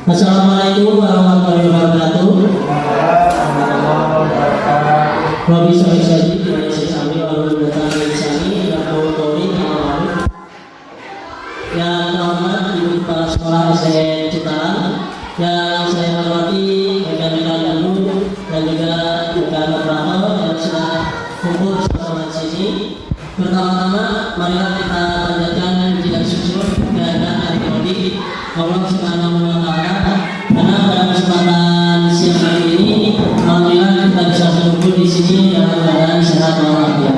Assalamualaikum warahmatullahi wabarakatuh. Wabi sahaji sami warahmatullahi wabarakatuh. Yang terhormat Ibu Kepala Sekolah SDN Citarang, yang saya hormati rekan-rekan guru dan juga rekan operator yang sudah kumpul bersama di sini. Pertama-tama, marilah kita panjatkan puji dan syukur kepada Al-Qadir Allah Subhanahu wa Ta'ala, karena pada kesempatan siang hari ini alhamdulillah kita bisa berkumpul di sini dalam keadaan sehat walafiat.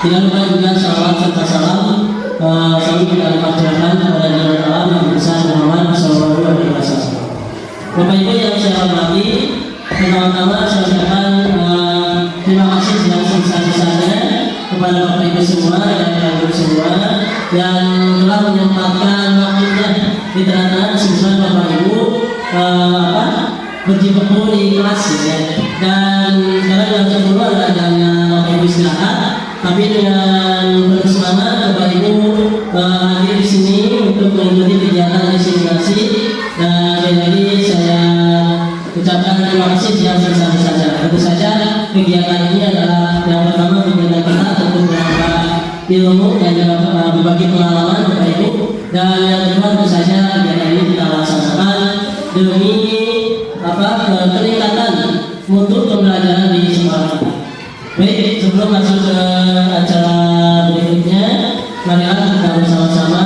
Tidak lupa juga salawat serta salam selalu kita limpahkan kepada Junjungan Alam yang besar Muhammad Sallallahu Alaihi Wasallam. Bapak Ibu yang saya hormati, pertama-tama saya ucapkan terima kasih yang sebesar-besarnya kepada Bapak Ibu semua dan Ibu semua yang telah menyempatkan waktunya di tengah-tengah kesibukan Bapak Ibu berjibaku di kelas ya. Dan sekarang yang kedua adalah jamnya Bapak Ibu istirahat, tapi dengan bersemangat Bapak Ibu hadir di sini untuk mengikuti kegiatan asimilasi. Dan lagi saya ucapkan terima kasih yang sebesar-besarnya. Tentu saja kegiatan ini adalah yang pertama kegiatan kita untuk menambah ilmu dan juga berbagi pengalaman Bapak Ibu. Dan yang kedua tentu saja kegiatan ini kita laksanakan demi peningkatan mutu pembelajaran di sekolah kita. Baik, sebelum masuk ke acara berikutnya, marilah kita bersama-sama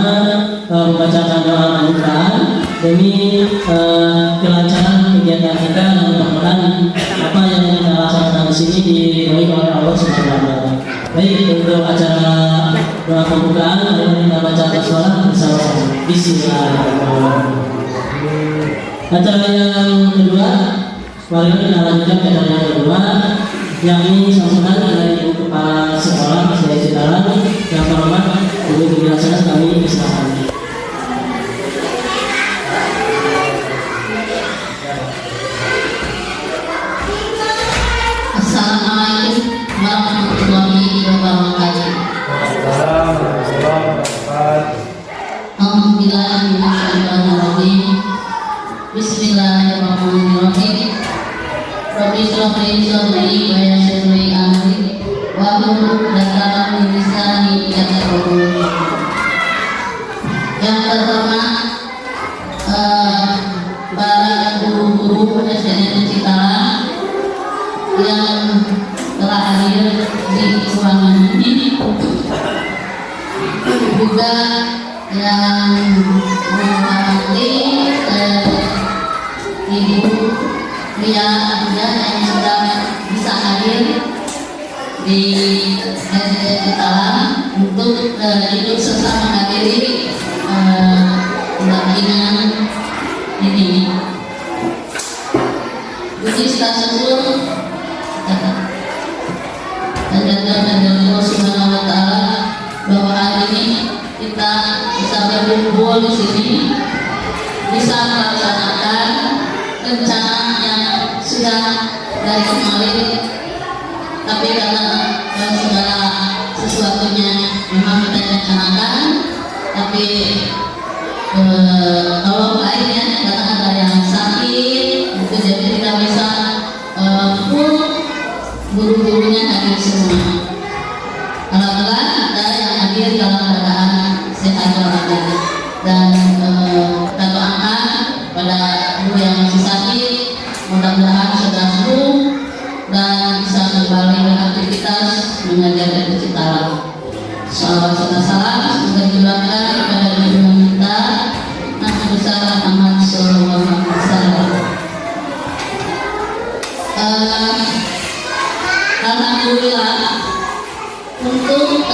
membacakan doa pembukaan demi kelancaran kegiatan kita dan mudah-mudahan apa yang kita laksanakan di sini diridhoi oleh Allah Subhanahu wa Ta'ala. Baik, untuk acara doa pembukaan, mari kita baca basmalah bersama-sama. Bismillahirrahmanirrahim. Acara yang kedua, mari kita lanjutkan ke acara yang kedua, yakni sambutan dari Ibu Kepala Sekolah SDN Citarang yang terhormat Ibu Tugilasan kami persilakan. Assalamualaikum warahmatullahi wabarakatuh. Alhamdulillahirrahmanirrahim. Bismillahirrahmanirrahim. Rabbi shrah li sadri wa yassir li amri wahlul 'uqdatam min lisani yafqahu. Yang terhormat para guru-guru SDN Citarang yang telah hadir di ruangan ini, juga yang mewakili Ibu Ria yang sudah bisa hadir di SDN Citarang untuk ikut serta menghadiri pendampingan ini. Puji syukur dan Allah Subhanahu wa Ta'ala bahwa hari ini kita bisa berkumpul di sini, bisa melaksanakan rencana yang sudah dari kemarin, tapi karena segala sesuatunya memang kita rencanakan, tapi kalau lainnya karena ada yang sakit, itu jadi tidak bisa full guru-gurunya hadir semua. Alhamdulillah ada yang hadir dalam keadaan sehat walafiat, dan kita doakan pada guru yang masih sakit mudah-mudahan segera sembuh dan bisa kembali beraktivitas mengajar di Citarang. Salawat serta salam semoga diberikan kepada junjungan kita Nabi besar Muhammad Sallallahu Alaihi Wasallam. Alhamdulillah untuk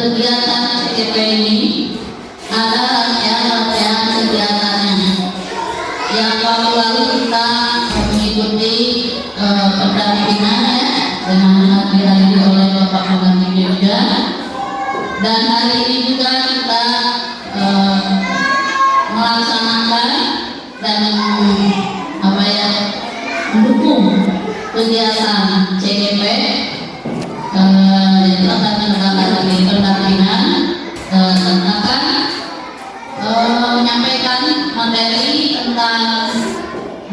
kegiatan CGP ini ada rangkaian kegiatannya. Yang lalu kita mengikuti pendampingannya dengan dihadiri oleh Bapak Pendamping juga, dan hari ini juga kita melaksanakan dan mendukung kegiatan CGP yang akan mendampingi pendampingan dan akan menyampaikan materi tentang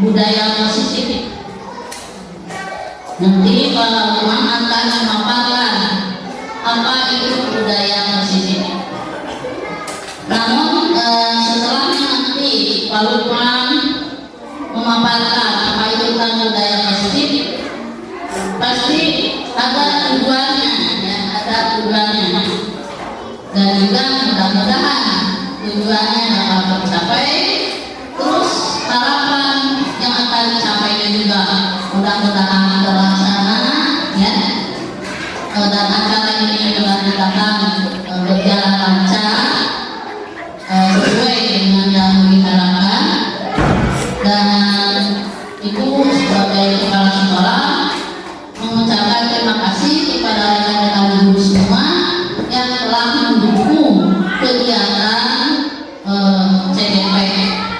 budaya positif. Nanti Pak Lukman akan memaparkan apa itu budaya positif. Namun setelahnya nanti Pak Lukman memaparkan apa itu tentang budaya positif, pasti ada tujuannya, ya, ada tujuannya, dan juga mudah-mudahan tujuannya dapat tercapai. Terus harapan yang akan dicapainya juga mudah-mudahan terlaksana, ya. Dan acara ini mudah-mudahan berjalan lancar sesuai dengan yang diharapkan. Dan Ibu sebagai kepala sekolah mengucapkan terima kasih kepada rekan-rekan guru semua yang telah mendukung kegiatan CGP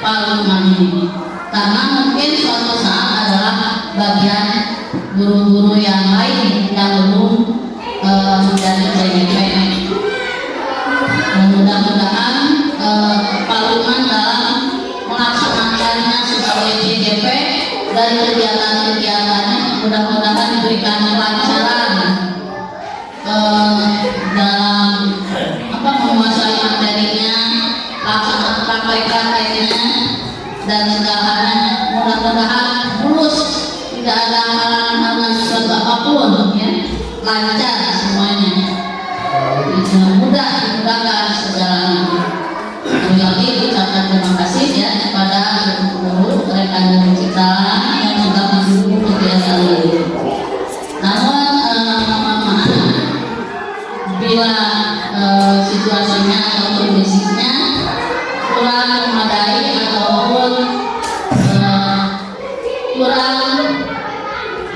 Pak Lukman ini, karena mungkin suatu saat adalah bagian guru-guru yang lain yang belum menjadi CGP. Mudah-mudahan Pak Lukman dalam melaksanakannya sebagai CGP dari kegiatan-kegiatannya mudah-mudahan diberikan kelancaran dalam menguasai materinya, laksanaan praktek-prakteknya, dan segalanya. Mudah-mudahan lulus, tidak ada halangan sesuatu apapun, ya, lancar semuanya, bisa mudah dimudahkan segalanya. Lagi ucapkan terima kasih, ya, kepada guru rekan guru kita yang sudah mendukung kegiatan ini. Namun mohon maaf bila situasinya atau kondisinya kurang memadai ataupun kurang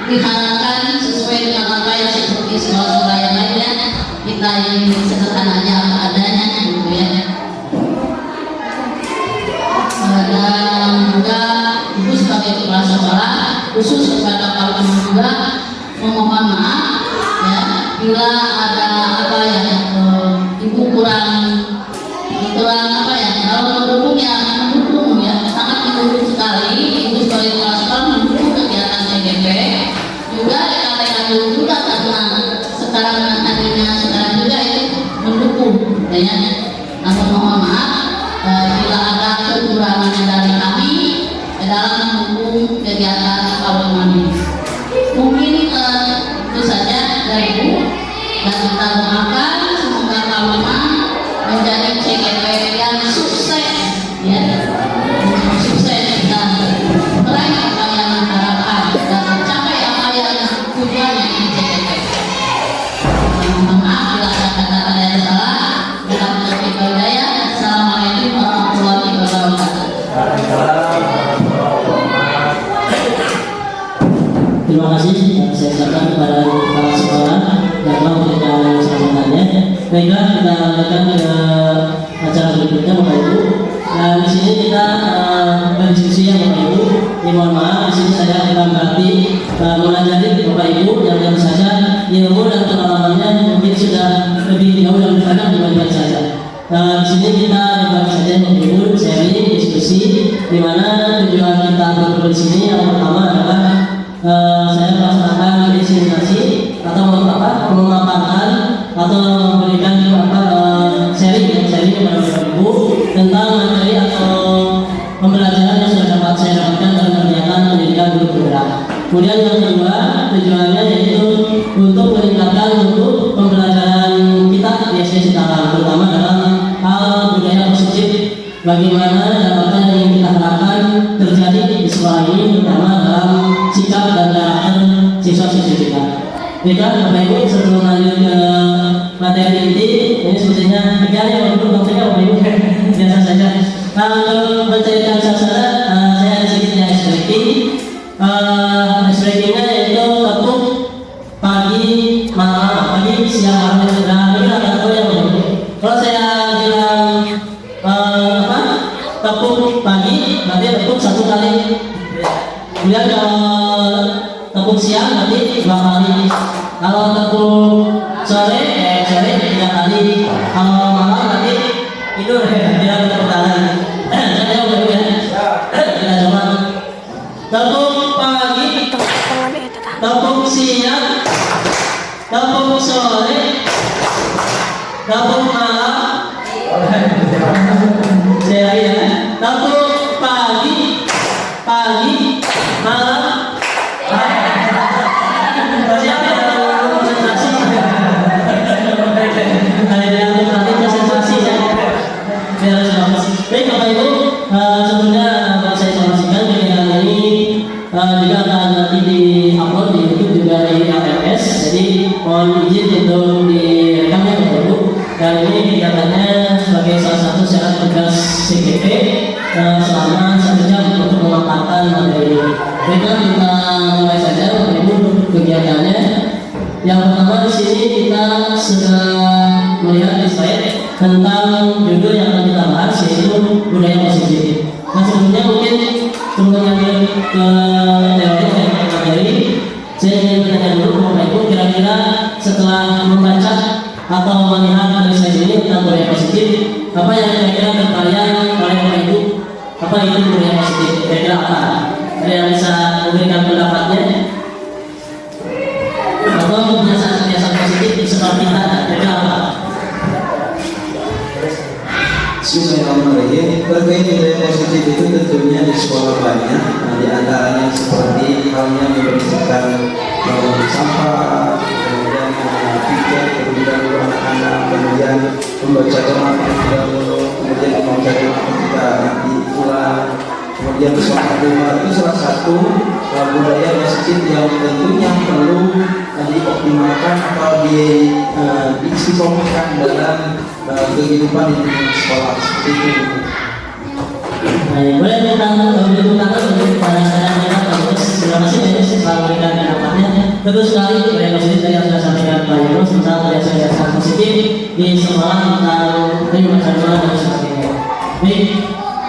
diharapkan sesuai dengan apa yang seperti sekolah-sekolah yang lainnya, kita ini sederhananya apa adanya, gitu, ya. Dan juga Ibu sebagai kepala sekolah khusus kepada Pak Lukman juga memohon maaf, ya, bila ada apa yang Ibu kurang apa ya, kalau mendukung ya mendukung, ya, sangat mendukung sekali. Ibu sebagai kepala sekolah mendukung kegiatan CGP, juga rekan-rekan guru juga karena sekarang dengan hadirnya sekarang juga itu mendukung, ya. Namun mohon maaf bila ada kekurangannya dari kami dalam mendukung kegiatan Pak Lukman ini. Mungkin itu saja dari Ibu, dan kita doakan semoga Pak Lukman menjadi CGP yang sukses, ya, sukses dan meraih apa yang diharapkan dan mencapai apa yang tujuannya di CGP. Mohon maaf bila ada kata-kata yang salah. Dalam taufiq wal hidayah. Assalamualaikum warahmatullahi wabarakatuh. Terima kasih yang saya ucapkan kepada kepala sekolah yang telah memberikan sambutannya. Baiklah, kita lanjutkan ke acara berikutnya, Bapak Ibu. Dan di sini kita berdiskusi, ya, Bapak Ibu. Mohon maaf, di sini saya akan berarti mengajari Bapak Ibu yang tentu saja ilmu dan pengalamannya mungkin sudah lebih jauh dan banyak dibandingkan saya. Di sini kita berbagi saja, Bapak Ibu, sharing diskusi, di mana tujuan kita berkumpul di sini yang pertama adalah saya melaksanakan presentasi atau memaparkan atau memberikan sharing kepada Bapak Ibu tentang materi atau pembelajaran yang sudah dapat saya dapatkan dalam kegiatan pendidikan guru penggerak. Kemudian yang kedua, tujuannya yaitu untuk meningkatkan untuk pembelajaran kita di SD Citarum, terutama dalam hal budaya positif, bagaimana dampaknya yang ingin kita harapkan terjadi di sekolah ini, terutama dalam sikap dan karakter siswa-siswi kita. Baiklah, Bapak Ibu, sebelum lanjut ke materi inti, ini sepertinya begini, Bapak Ibu, biasa saja. Untuk menceritakan suasana, saya ada sedikitnya extractingnya yaitu tepuk pagi, malam, pagi, siang, malam, dan ini ada apa yang berbeda. Kalau saya bilang tepuk pagi, berarti tepuk satu kali. Kemudian kalau tepuk siang berarti 2 kali. Kalau tepuk sore, sore 3 kali. Kalau malam berarti tidur, tidak tepuk tangan. Saya jauh ya. satu syarat tugas CGP selama 1 jam untuk memaparkan materi. Baiklah, kita mulai saja Bapak Ibu kegiatannya. Yang pertama di sini kita sudah melihat di slide tentang judul yang akan kita bahas, yaitu budaya positif. Nah, sebelumnya mungkin sebelum lanjut ke teori materi, saya ingin bertanya dulu Bapak Ibu, kira-kira setelah membaca atau melihat dari slide ini tentang budaya positif, apa yang kira-kira terbayang oleh Bapak Ibu? Apa itu budaya positif? Kira-kira apa? Ada yang bisa memberikan pendapatnya? Atau kebiasaan-kebiasaan positif seperti kira-kira apa? Bismillahirrahmanirrahim. Terkait budaya positif itu tentunya di sekolah banyak. Nah, di antaranya seperti halnya membersihkan sampah, kemudian pikir terlebih anak-anak, kemudian membaca doa terlebih dahulu, kemudian membaca doa ketika nanti pulang, kemudian sholat duha. Itu salah satu budaya positif yang tentunya perlu dioptimalkan atau diistiqomahkan dalam kehidupan di sekolah seperti itu. Baik, boleh dibuka untuk para saudara terus terima kasih banyak telah memberikan pendapatnya. Betul sekali budaya positif yang sudah sampaikan Pak Yunus tentang kebiasaan positif di sekolah tentang macam-macam dan sebagainya. Baik,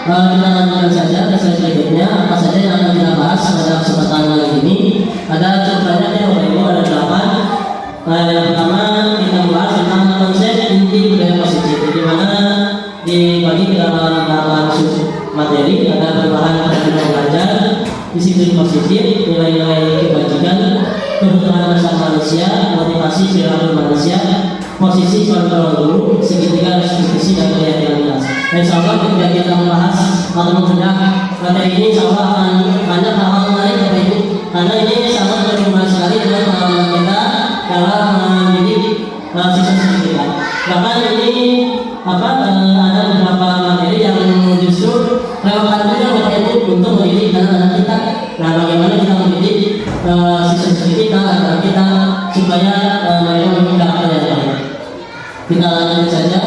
kita lanjutkan saja ke slide berikutnya. Apa saja yang akan kita bahas pada kesempatan kali ini? Ada cukup banyak ya Bapak Ibu, ada 8. Yang pertama kita bahas tentang konsep inti budaya positif, di mana dibagi ke dalam 8 materi. Ada perubahan perilaku belajar, disiplin positif, nilai-nilai kebajikan, kebutuhan dasar manusia, motivasi perilaku manusia, posisi kontrol guru, segitiga restitusi dan kreativitas. Insya Allah ketika kita membahas atau membedah materi ini, insya Allah akan banyak hal-hal menarik Bapak Ibu, karena ini sangat berhubungan sekali dengan pengalaman kita dalam mendidik siswa-siswa kita. Bahkan ini ada beberapa materi yang justru relevan juga Bapak Ibu untuk mendidik anak-anak kita. Nah, bagaimana kita mendidik siswa-siswa kita, anak kita supaya mereka memiliki karakter yang baik. Kita lanjut saja.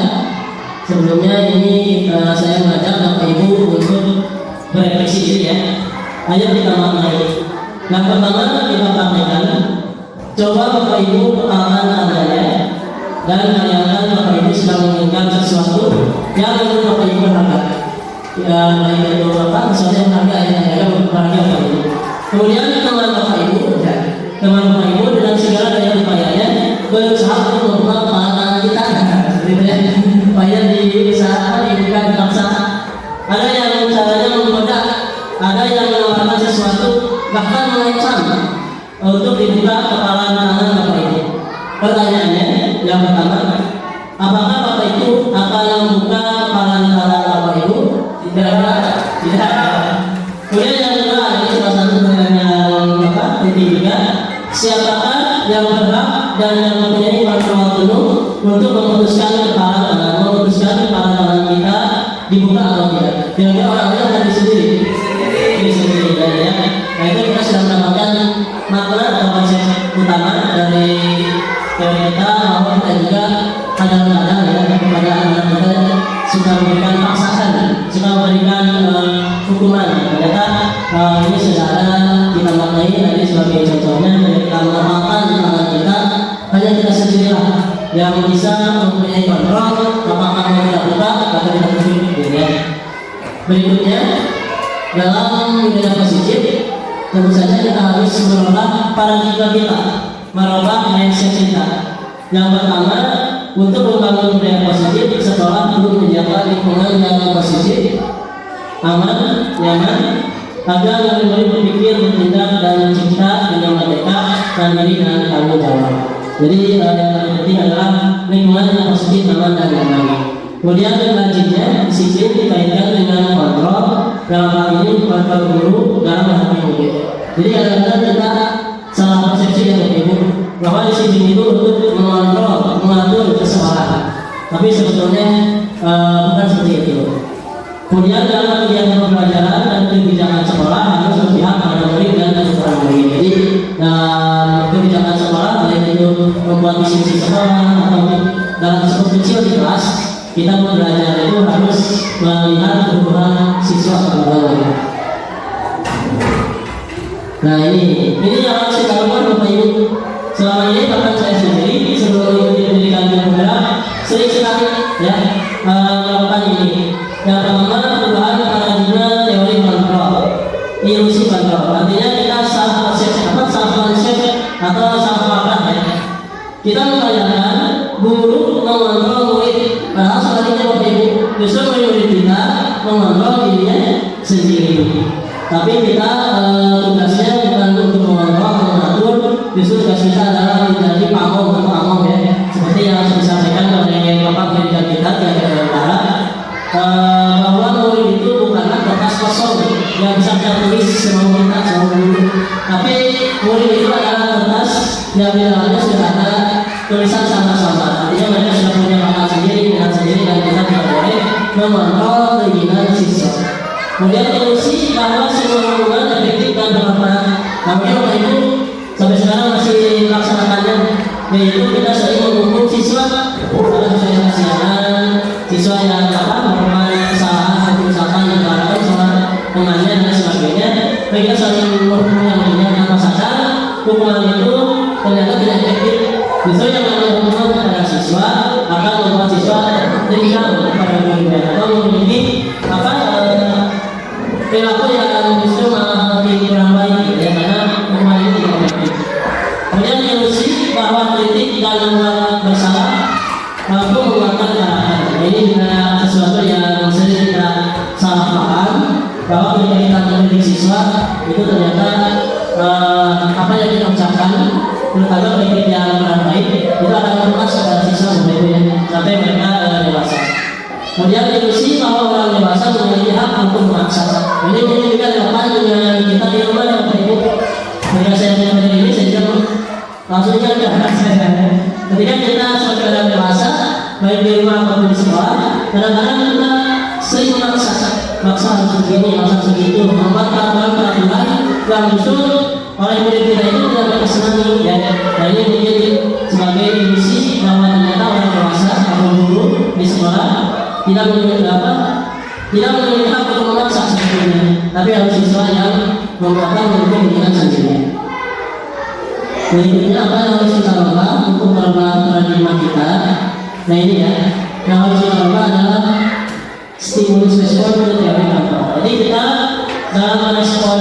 Sebelumnya ini saya mengajak Bapak Ibu untuk berefleksi diri ya. Ayo kita maknai. Yang pertama kita praktekkan. Coba Bapak Ibu pengalaman adanya dan bayangkan Bapak Ibu sedang menginginkan sesuatu yang menurut Bapak Ibu berharga. Ya, baik itu apa? Misalnya harga ayah berharga Bapak Ibu. Kemudian teman Bapak Ibu, teman Bapak Ibu dengan segala daya upayanya berusaha untuk membuat pengalaman kita. Upaya diusahakan, dibuka, dipaksa. Ada yang caranya menggoda, ada yang menawarkan sesuatu, bahkan mengancam untuk dibuka kepala tangan Bapak Ibu. Pertanyaannya yang pertama, apakah Bapak Ibu akan membuka kepala tangan Bapak Ibu? Tidak. Kemudian yang kedua, ini salah satu pertanyaan titik juga. Siapakah yang berhak dan yang mempunyai kontrol penuh untuk memutuskan kepala tangan kita dibuka atau tidak? Kira-kira orang-orang akan disendiri ya. Nah, itu kita sudah mendapatkan makna atau konsep utama dari teori kita, bahwa kita juga kadang-kadang ya kepada anak kita suka memberikan paksaan, suka memberikan hukuman. Ternyata ini sudah ada kita maknai tadi sebagai contohnya, kita mengamalkan tangan kita, hanya kita sendirilah yang bisa mempunyai kontrol apakah mau kita buka atau tidak buka ya. Berikutnya, dalam budaya positif tentu saja kita harus merubah paradigma kita, merubah mindset kita. Yang pertama, untuk membangun budaya positif, sekolah perlu menjaga lingkungan yang positif, aman, nyaman, agar murid-murid berpikir, bertindak, dan mencipta dengan merdeka dan diri dengan tanggung jawab. Jadi yang paling penting adalah lingkungan yang positif, aman, dan nyaman. Kemudian selanjutnya disiplin dikaitkan dengan kontrol, dalam hal ini kontrol guru dalam menghadapi murid. Jadi kadang-kadang kita salah persepsi ya Bapak Ibu, bahwa disiplin itu untuk mengontrol, mengatur seseorang, tapi sebetulnya bukan seperti itu. Kemudian dalam kegiatan pembelajaran dan kebijakan sekolah harus berpihak pada murid dan kebutuhan murid. Jadi kebijakan sekolah baik itu membuat misi sekolah atau dalam skop kecil di kelas, kita belajar itu harus Nah ini yang harus kita lakukan Bapak Ibu. Selama ini bahkan saya sendiri sebelum mengikuti pendidikan di program sering sekali ya melakukan ini. Yang pertama perubahan paradigma teori kontrol, ilusi kontrol. Artinya kita salah konsep atau salah paham ya. Kita membayangkan guru mengontrol murid, padahal sebaliknya Bapak Ibu, justru murid kita mengontrol dirinya sendiri. Tapi kita tugasnya bukan untuk mengontrol atau mengatur, justru tugas kita adalah menjadi pamong atau among ya. Seperti yang disampaikan oleh Bapak pendidikan kita di antara bahwa murid itu bukanlah kertas kosong yang bisa kita tulis semau kita semau guru, tapi murid itu adalah kertas yang di dalamnya sudah ada tulisan sama-sama. Artinya mereka sudah punya akal sendiri, dengan sendiri, dan kita tidak boleh mengontrol keinginan siswa. Kemudian ilusi bahwa semua hubungan efektif dan bermanfaat. Namun Bapak Ibu sampai sekarang masih melaksanakannya, yaitu kita sering menghukum siswa dalam kesianan, siswa yang melakukan kesalahan atau misalkan dilarang sama temannya dan sebagainya. Mereka saling menghukum yang punya tanpa sadar hukuman itu ternyata tidak efektif. Justru yang namanya hukuman kepada siswa akan membuat siswa dendam kepada gurunya atau memiliki perilaku yang justru malah lebih kurang baik ya, karena hukuman ini tidak efektif. Kemudian ilusi bahwa kritik dan membuat bersalah mampu menguatkan karakter. Ini juga sesuatu yang sering kita salah paham, bahwa ketika kita mendidik siswa itu ternyata apa yang kita ucapkan, terutama kritik yang kurang baik, itu akan merusak kepada siswa begitu ya, sampai mereka dewasa. Kemudian ilusi bahwa orang dewasa memiliki hak untuk memaksa. Ini juga dilakukan dengan kita di rumah ya Bapak Ibu. Ketika saya mengajar ini, saya juga langsung ingat ketika kita sebagai orang dewasa, baik di rumah maupun di sekolah, kadang-kadang kita sering maksa harus begini, maksa begitu, membuat peraturan yang justru oleh murid kita itu tidak mereka senangi ya. Nah ini mungkin sebagai ilusi bahwa ternyata orang dewasa atau guru di sekolah tidak memiliki hak untuk memaksa sebetulnya, tapi harus siswa yang membuatkan menurut keinginan sendiri. Berikutnya apa yang harus kita lakukan untuk merubah paradigma kita? Nah ini ya, yang harus kita lakukan adalah stimulus respon ke teori kontrol. Jadi kita dalam merespon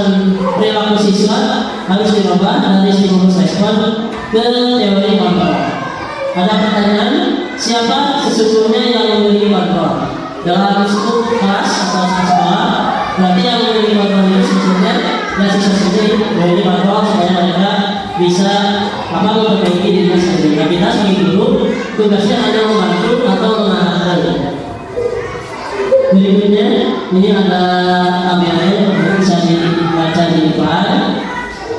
perilaku siswa harus dirubah dari stimulus respon ke teori kontrol. Ada pertanyaan, siapa sesungguhnya yang memiliki kontrol? Dalam skup kelas atau sekolah, berarti yang memiliki kontrol itu sesungguhnya dan siswa sendiri memiliki kontrol supaya mereka bisa memperbaiki dirinya sendiri. Nah, kita sebagai guru tugasnya hanya membantu atau mengarahkan. Berikutnya ini ada tabelnya bisa dibaca di depan.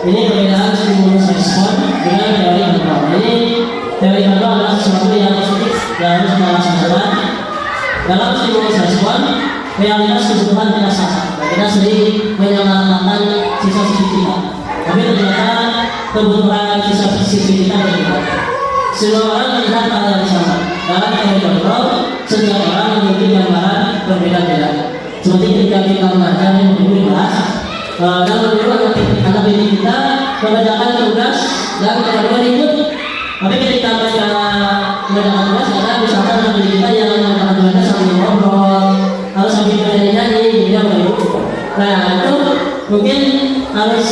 Ini perbedaan stimulus respon dengan teori kontrol. Ini teori kontrol adalah sesuatu yang positif yang harus kita laksanakan. Dalam stimulus respon, realitas kebutuhan kita sama. Kita sering menyalahkan siswa-siswi kita, tapi ternyata kebutuhan siswa-siswi kita berbeda. Semua orang melihat hal yang sama. Dalam teori kontrol, setiap orang memiliki gambaran berbeda-beda. Seperti ketika kita mengajar yang dibahas, dalam dulu anak didik kita mengerjakan tugas dan kedua ikut. Tapi ketika mereka mengerjakan tugas, karena misalkan anak didik kita yang mengerjakan tugasnya sambil ngobrol atau sambil nyanyi, dia baru. Nah itu mungkin harus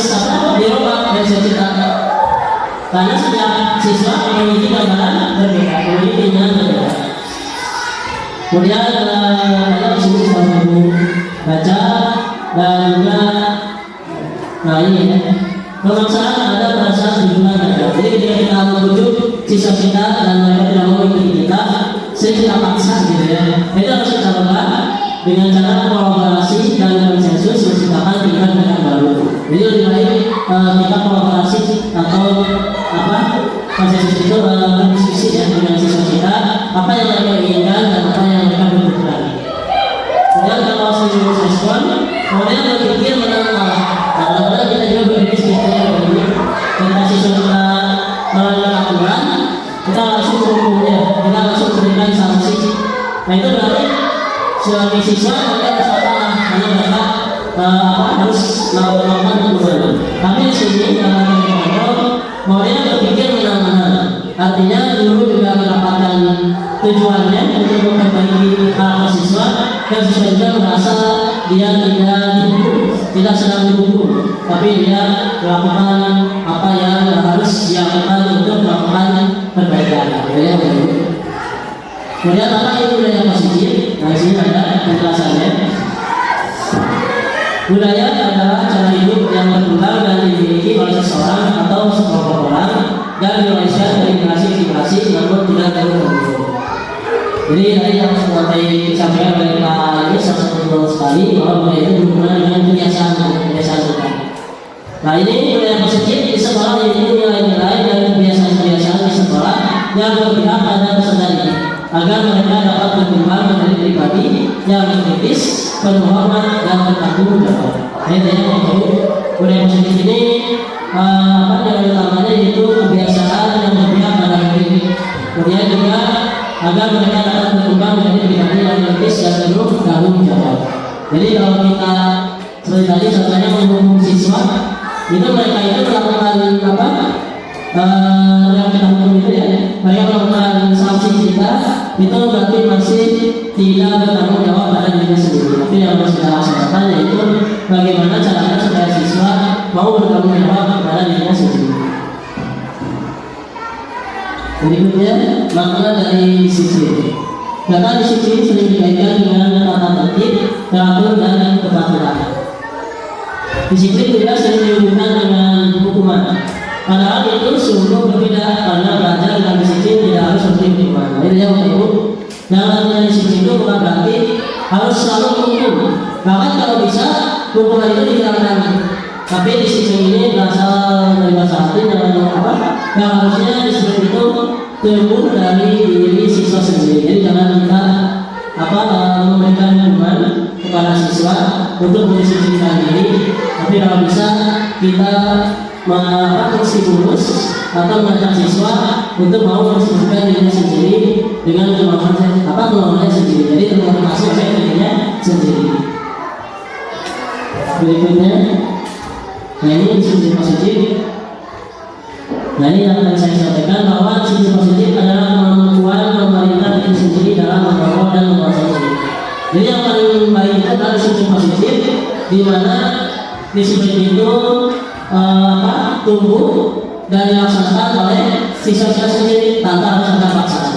dirubah dari cerita. Karena setiap siswa memiliki gambaran berbeda, memiliki keinginan berbeda. Kemudian ada di sini saya mau baca dan juga ini ya, pemaksaan ada perasaan hubungan ada. Jadi ketika kita membujuk siswa kita dan mereka tidak mau ikut kita, sering kita paksa gitu ya. Itu harus kita lakukan dengan cara kolaborasi dan konsensus menciptakan pikiran yang baru. Jadi lebih baik kita kolaborasi atau konsensus itu berdiskusi ya dengan siswa kita, apa yang mereka inginkan dan apa yang mereka butuhkan. Kemudian kalau stimulus respon, kemudian berpikir menang kalah. Kadang-kadang kita juga berdiskusi begini. Ketika siswa kita melanggar aturan, kita langsung menghukumnya, kita langsung berikan sanksi. Nah itu berarti sebagai siswa mereka bersalah karena mereka harus melakukan perubahan. Kami di sini dalam pondok maunya berpikir menang-menang. Artinya guru juga mendapatkan tujuannya untuk memperbaiki hak siswa, dan siswa juga merasa dia tidak sedang dihukum, tapi dia melakukan apa yang harus dilakukan untuk melakukan perbaikan. Kemudian apa itu budaya positif? Nah, di sini ada penjelasannya. Budaya adalah cara hidup yang berkembang dan dimiliki oleh seseorang atau sekelompok orang dan diwarisi dari generasi ke generasi namun tidak terus. Jadi tadi yang sampai disampaikan oleh Pak ini sangat betul sekali bahwa budaya itu berhubungan dengan kebiasaan kita. Nah, ini budaya positif di sekolah yaitu nilai-nilai dan kebiasaan-kebiasaan di sekolah yang berpihak pada peserta didik agar mereka dapat berkembang menjadi pribadi yang kritis, berhormat dan bertanggung jawab. Jadi budaya positif ini nilai utamanya yaitu kebiasaan yang berpihak pada didik. Kemudian juga agar mereka dapat berkembang menjadi pribadi yang kritis dan bertanggung jawab. Jadi kalau kita seperti tadi contohnya menghukum siswa, itu mereka itu melakukan yang kita hukum itu ya, mereka melakukan sanksi kita itu berarti masih tidak bertanggung jawab pada dirinya sendiri. Tapi yang harus kita laksanakan yaitu bagaimana caranya supaya siswa mau bertanggung jawab pada dirinya sendiri. Berikutnya makna dari disiplin. Kata disiplin sering dikaitkan dengan tata tertib, teratur dan kepatuhan. Disiplin juga sering dihubungkan dengan hukuman. Padahal itu sungguh berbeda karena belajar dan disiplin tidak harus seperti hukuman. Jadi yang Ibu, dalam disiplin itu bukan berarti harus selalu menghukum. Bahkan kalau bisa hukuman itu dihilangkan. Tapi disiplin ini berasal dari bahasa Latin yang harusnya disiplin itu tumbuh dari diri siswa sendiri. Jadi jangan kita memberikan hukuman kepada siswa untuk mendisiplinkan diri, tapi kalau bisa kita stimulus atau mengajak siswa untuk mau mendisiplinkan dirinya sendiri dengan kemampuannya sendiri. Jadi termotivasi oleh dirinya sendiri. Berikutnya, nah ini sisi positif. Nah ini yang akan saya sampaikan bahwa sisi positif adalah kemampuan pemerintah itu sendiri dalam membawa dan menguasai diri. Jadi yang paling baik itu adalah sisi positif, di mana disiplin itu tumbuh dan dilaksanakan oleh siswa sendiri tanpa harus ada paksaan.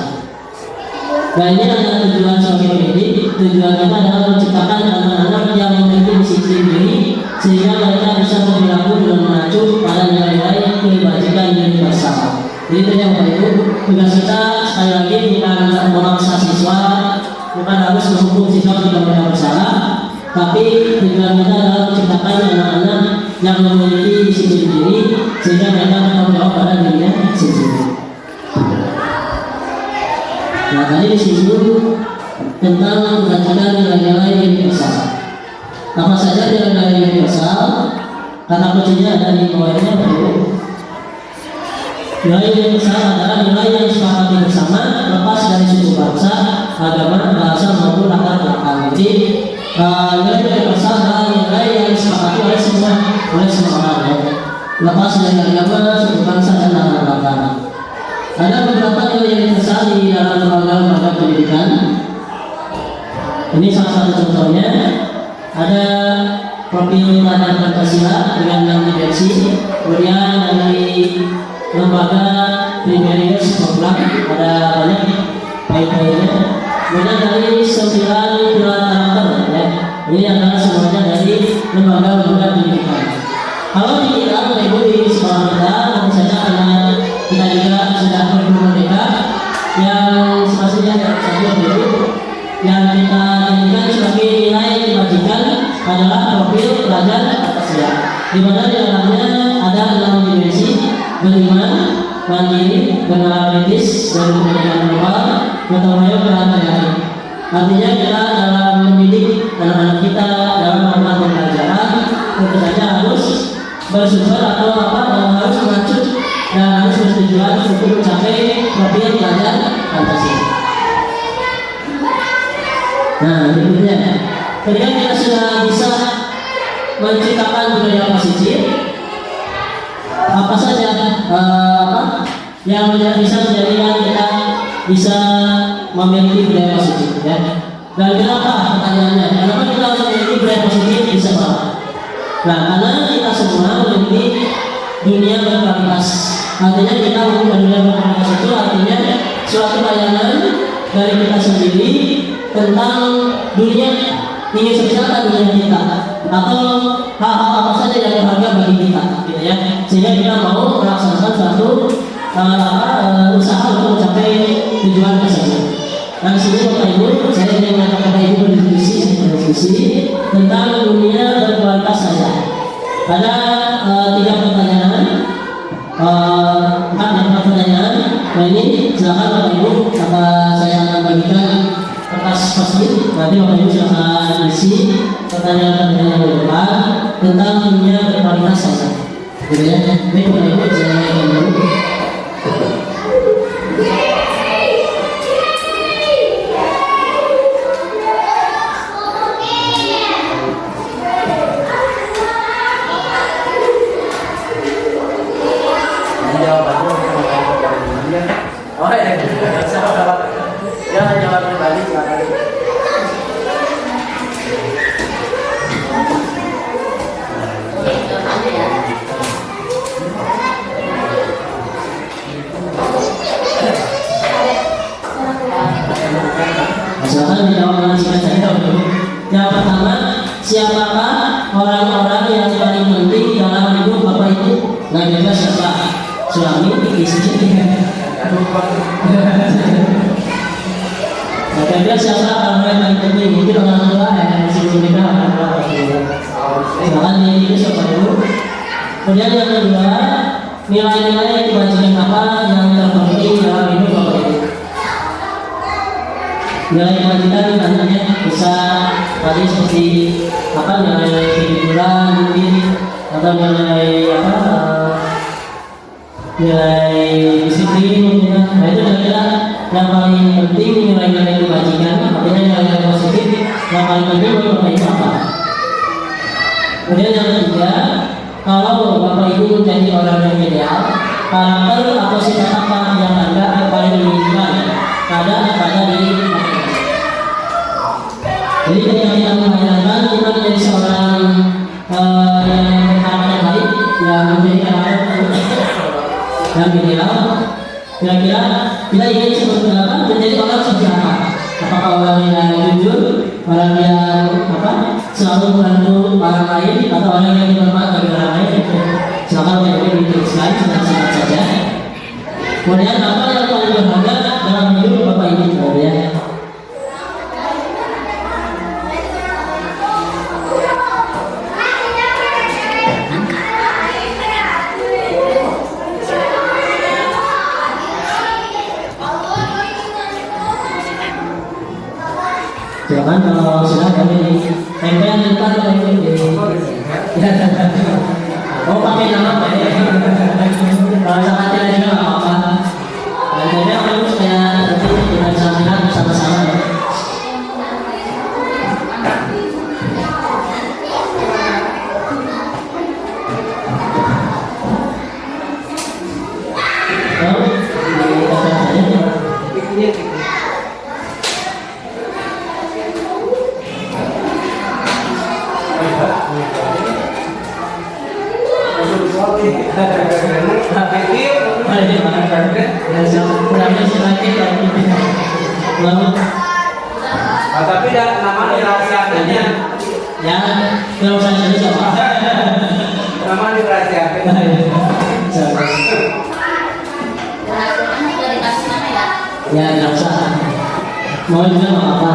Nah ini adalah tujuan sebagai pendidik. Tujuan kita adalah menciptakan anak-anak yang memiliki disiplin diri sehingga mereka bisa berperilaku dengan mengacu pada nilai-nilai kebajikan universal. Jadi itu yang itu tugas kita sekali lagi bukan memaksa siswa, bukan harus menghukum siswa jika mereka bersalah, tapi tujuan kita adalah menciptakan anak-anak yang memiliki disiplin diri sehingga mereka bertanggung jawab pada dirinya sendiri. Nah tadi disinggung tentang kebajikan nilai-nilai universal. Apa saja nilai-nilai universal? Kata kuncinya ada di bawahnya berikut. Nilai universal adalah nilai yang disepakati bersama, lepas dari suku bangsa, agama, bahasa maupun latar belakang. Jadi nilai universal adalah nilai yang disepakati oleh semua orang, ya. Lepas dari agama, suku bangsa dan latar belakang. Ada beberapa nilai universal di dalam lembaga pendidikan. Ini salah satu contohnya. Ada profil tata Pancasila dengan 6 dimensi. Kemudian dari lembaga Primerius Program ada banyak poin-poinnya. Kemudian dari 9 pilar karakter, ya. Ini adalah semuanya dari lembaga pendidikan. Kalau dilihat oleh Ibu di sekolah kita, tentu saja karena kita juga sudah merdeka yang semestinya satu dulu yang kita jadikan sebagai nilai kebajikan adalah profil pelajar Pancasila, di mana di dalamnya ada 6 dimensi: beriman, mandiri, bernalar etis, berpendidikan moral, gotong royong, dan berani. Artinya kita dalam mendidik anak-anak kita dalam melakukan pembelajaran tentu saja harus bersumber atau harus mengacu dan harus bertujuan untuk mencapai profil pelajar Pancasila. Nah berikutnya, ketika kita sudah bisa menciptakan budaya positif, apa saja yang bisa menjadikan kita bisa memiliki budaya positif, ya. Dan kenapa pertanyaannya? Kenapa kita harus memiliki budaya positif di sekolah? Nah, karena kita semua memiliki dunia berkualitas. Artinya kita memiliki dunia berkualitas itu artinya suatu bayangan dari kita sendiri tentang dunia, ingin seperti apa dunia kita, atau hal-hal apa saja yang berharga bagi kita, gitu ya. Sehingga kita mau melaksanakan suatu usaha untuk mencapai tujuan tersebut. Dan sini Bapak Ibu, saya ingin mengajak Bapak Ibu berdiskusi tentang dunia berkualitas saya. Ada 3 pertanyaan, 4 pertanyaan. Nah ini silakan Bapak Ibu, saya akan bagikan kertas post-it. Nanti Bapak Ibu silakan isi pertanyaan-pertanyaan yang depan tentang dunia berkualitas saya. Gitu ya. Baik Bapak Ibu, saya akan dulu. Jawab pribadi silakan. Silakan dijawab dengan singkat saja dulu. Yang pertama, siapakah orang-orang yang paling penting dalam hidup Bapak Ibu? Nah, kira siapa? Suami, istri. Nah, kira siapa orang yang paling penting? Mungkin orang tua yang sebelum nikah orang tua. Silakan ini siapa dulu. Kemudian yang kedua, nilai-nilai kebajikan apa yang terpenting dalam hidup Bapak Ibu? Nilai kebajikan nantinya bisa tadi seperti apa, nilai kejujuran mungkin, atau nilai nilai disiplin mungkin. Nah itu kira-kira yang paling penting, nilai-nilai kebajikan, artinya nilai-nilai positif yang paling penting bagi Bapak Ibu apa? Kemudian yang ketiga, kalau Bapak Ibu menjadi orang yang ideal, karakter atau sifat apa yang Anda paling inginkan pada diri Bapak Ibu? Jadi ketika kita membayangkan kita menjadi seorang yang karakter baik, yang menjadi karakter yang ideal, kira-kira kita ingin seperti apa? Menjadi orang seperti apa? Apakah orang yang jujur, orang yang selalu membantu orang lain, atau orang yang bermanfaat bagi orang lain? Silakan Bapak Ibu dituliskan singkat saja. Kemudian apa yang paling berharga dalam hidup Bapak Ibu? Ya. Silakan kalau sudah kami tempel di depan Bapak Ibu. Oh pakai nama Pak ya. Kalau sangat tidak juga nggak apa-apa. Dan tempel kami supaya nanti kita bisa melihat bersama-sama. Tapi nama dirahasiakan ya. Ya, kalau saya jadi siapa? Nama dirahasiakan. Ya, nggak usah. Mau juga nggak apa-apa.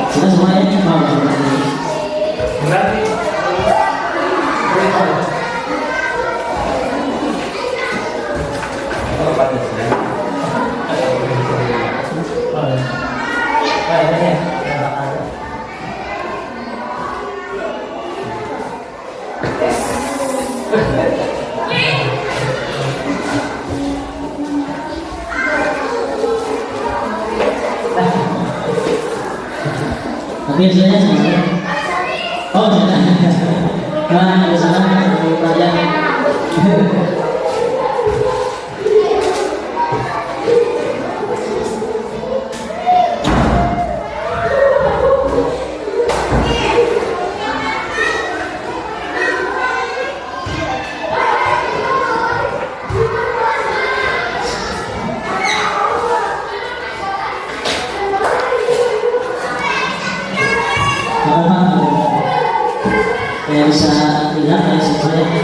Sudah semuanya mau. Berarti Tapi hasilnya sama. Oh, jangan. Nah, di sana pelajaran. Ya bisa bilang ya sebenarnya.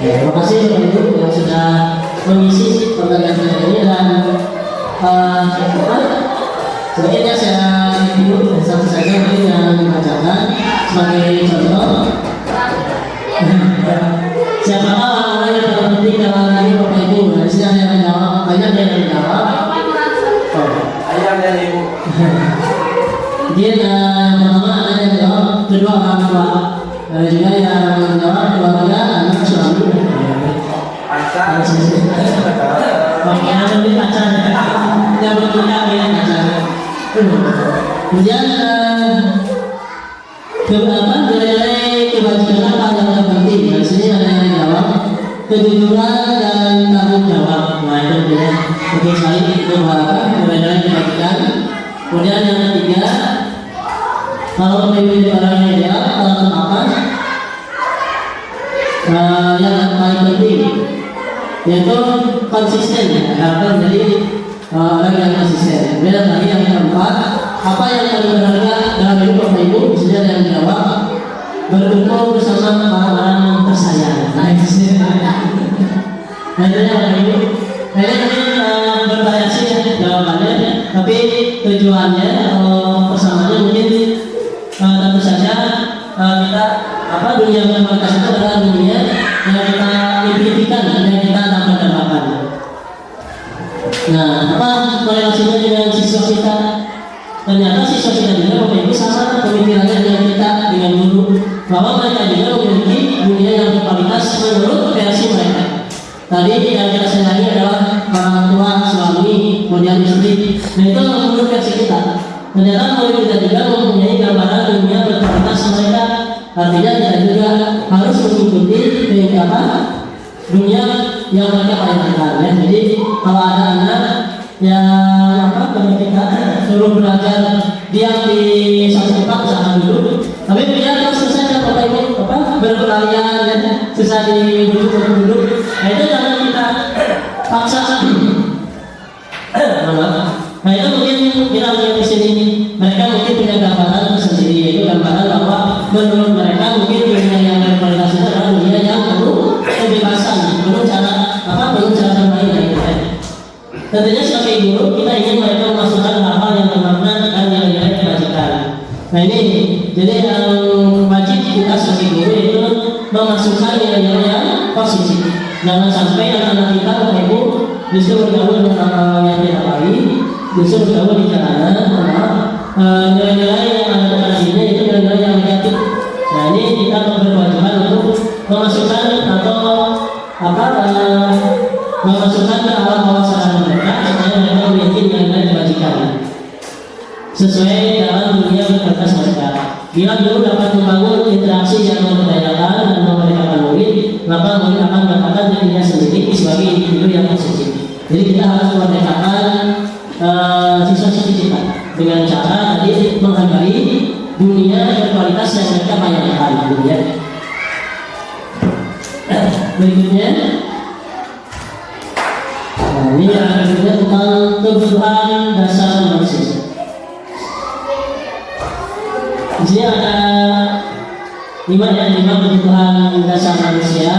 Ya, terima kasih Bapak Ibu yang sudah mengisi pertanyaan ini dan sebaiknya saya review satu saja mungkin yang dibacakan sebagai contoh. Siapa orang yang terpenting dalam ini Bapak Ibu? Di sini ada yang menjawab, banyak yang menjawab. Ayah dan ibu. Mungkin pertama ada yang menjawab, kedua orang tua. Ada juga yang menjawab keluarga, anak, suami. Pacar. Yang lebih pacar, yang berpunya pacar. Kemudian nilai kebajikan apa yang terpenting? Di sini ada yang menjawab kejujuran dan tanggung jawab. Nah itu dia. Oke sekali itu nilai kebajikan. Kemudian yang ketiga, kalau pemimpin orang yang ideal, kalau apa? Yang paling penting yaitu konsisten. Harapkan jadi orang yang konsisten. Kemudian lagi yang keempat, apa yang paling berharga dalam hidup Bapak Ibu? Misalnya ada yang menjawab berkumpul bersama orang-orang tersayang. Nah itu sih. Nah itu ya Bapak Ibu. Nah ini mungkin bervariasi ya jawabannya, tapi tujuannya atau persamaannya mungkin tentu saja kita dunia berkualitas itu adalah dunia yang kita impikan, yang kita dapat. Nah apa korelasinya dengan siswa kita? Ternyata siswa kita juga Bapak Ibu sama pemikirannya dengan kita, dengan guru, bahwa mereka juga memiliki dunia yang berkualitas menurut versi mereka. Tadi yang kita senangi adalah orang tua, suami, kemudian istri. Nah itu menurut versi kita. Ternyata murid kita juga mempunyai gambaran dunia berkualitas mereka. Artinya kita juga harus mengikuti dunia yang mereka pahamkan. Ya. Jadi kalau ada anak yang kalau kita suruh belajar diam di satu tempat usaha dulu, tapi dia terus saja Bapak Ibu berpelarian ya, susah duduk. Nah itu jangan kita paksa. Nah itu mungkin kita lihat di sini mereka mungkin punya gambaran sendiri, yaitu gambaran bahwa menurut mereka mungkin dunia yang berkualitas itu adalah dunia yang penuh kebebasan, penuh cara bermain. Tentunya sebagai guru kita ingin mereka memasukkan hal-hal yang bermakna dan nilai-nilai kebajikan. Nah ini jadi yang wajib kita sebagai guru itu memasukkan nilai-nilai yang positif. Jangan sampai anak-anak kita Bapak Ibu justru bergaul dengan hal yang tidak baik, justru bergaul di jalanan, nilai-nilai yang ada pada dirinya itu nilai-nilai yang negatif. Nah ini kita berkewajiban untuk memasukkan atau memasukkan ke alam bawah sadar mereka supaya mereka memiliki nilai-nilai kebajikan sesuai dalam dunia berkualitas mereka. Bila guru dapat membangun interaksi yang memberdayakan dan memerdekakan murid, maka murid akan mendapatkan dirinya sendiri sebagai individu yang positif. Jadi kita harus memerdekakan siswa-siswi kita dengan cara tadi menghargai dunia berkualitas yang mereka bayangkan. Berikutnya, ini yang kedua tentang kebutuhan dasar manusia. Di sini ada 5 kebutuhan dasar manusia,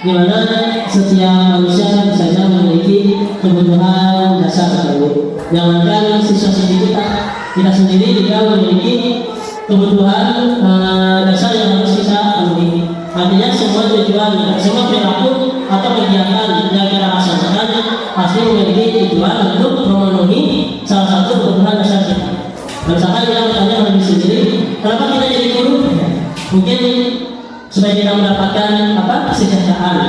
di mana setiap manusia tentu saja memiliki kebutuhan dasar tersebut. Jangankan siswa-siswi kita sendiri juga memiliki kebutuhan dasar yang harus kita penuhi. Artinya semua tujuan, semua perilaku atau kegiatan yang kita laksanakan pasti memiliki tujuan untuk memenuhi salah satu kebutuhan dasar kita. Misalkan kita bertanya pada diri sendiri, kenapa kita jadi guru? Mungkin supaya kita mendapatkan kesejahteraan.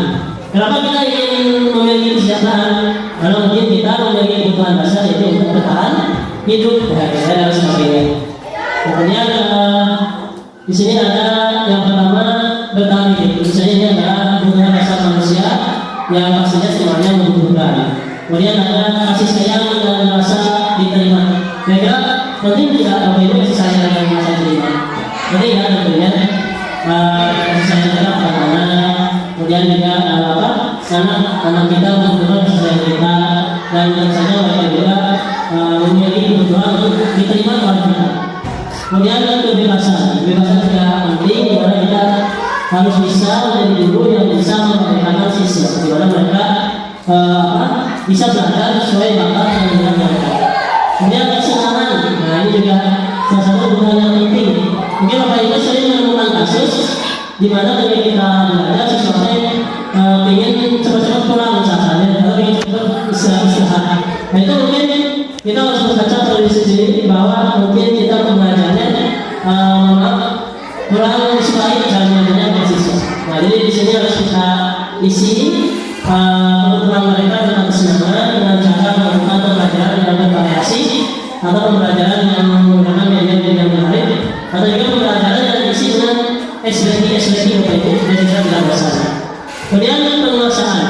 Kenapa kita ingin memiliki kesejahteraan? Karena mungkin kita memiliki kebutuhan dasar yaitu untuk bertahan hidup dan sebagainya. Kemudian di sini ada yang pertama bertahan hidup. Misalnya ini adalah kebutuhan dasar manusia yang pastinya semuanya membutuhkan. Kemudian ada kasih sayang dan rasa diterima. Kira-kira penting tidak apa itu kasih sayang dan rasa diterima? Penting ya tentunya. Kasih sayang kita pada anak, kemudian juga anak kita membutuhkan kasih sayang kita, dan tentu saja mereka juga memiliki kebutuhan untuk diterima oleh kita. Kemudian kebebasan juga penting, di mana kita harus bisa menjadi guru yang bisa memerdekakan siswa, di mana mereka bisa belajar sesuai bakat dan minat mereka. Kemudian kesenangan, nah ini juga salah satu kebutuhan yang penting. Mungkin Bapak Ibu sering menemukan kasus di mana ketika kita belajar sesuatu ingin cepat-cepat pulang misalnya, atau ingin cepat istirahat. Nah itu mungkin kita harus berkaca pada diri sendiri bahwa mungkin kita pembelajarannya kurang disukai dalam belajarnya siswa. Nah jadi di sini harus kita isi kebutuhan mereka dengan kesenangan dengan cara melakukan pembelajaran yang bervariasi atau pembelajaran yang menggunakan media yang menarik, atau juga pembelajaran yang diisi dengan SBT Bapak Ibu dan juga tidak masalah. Kemudian penguasaan.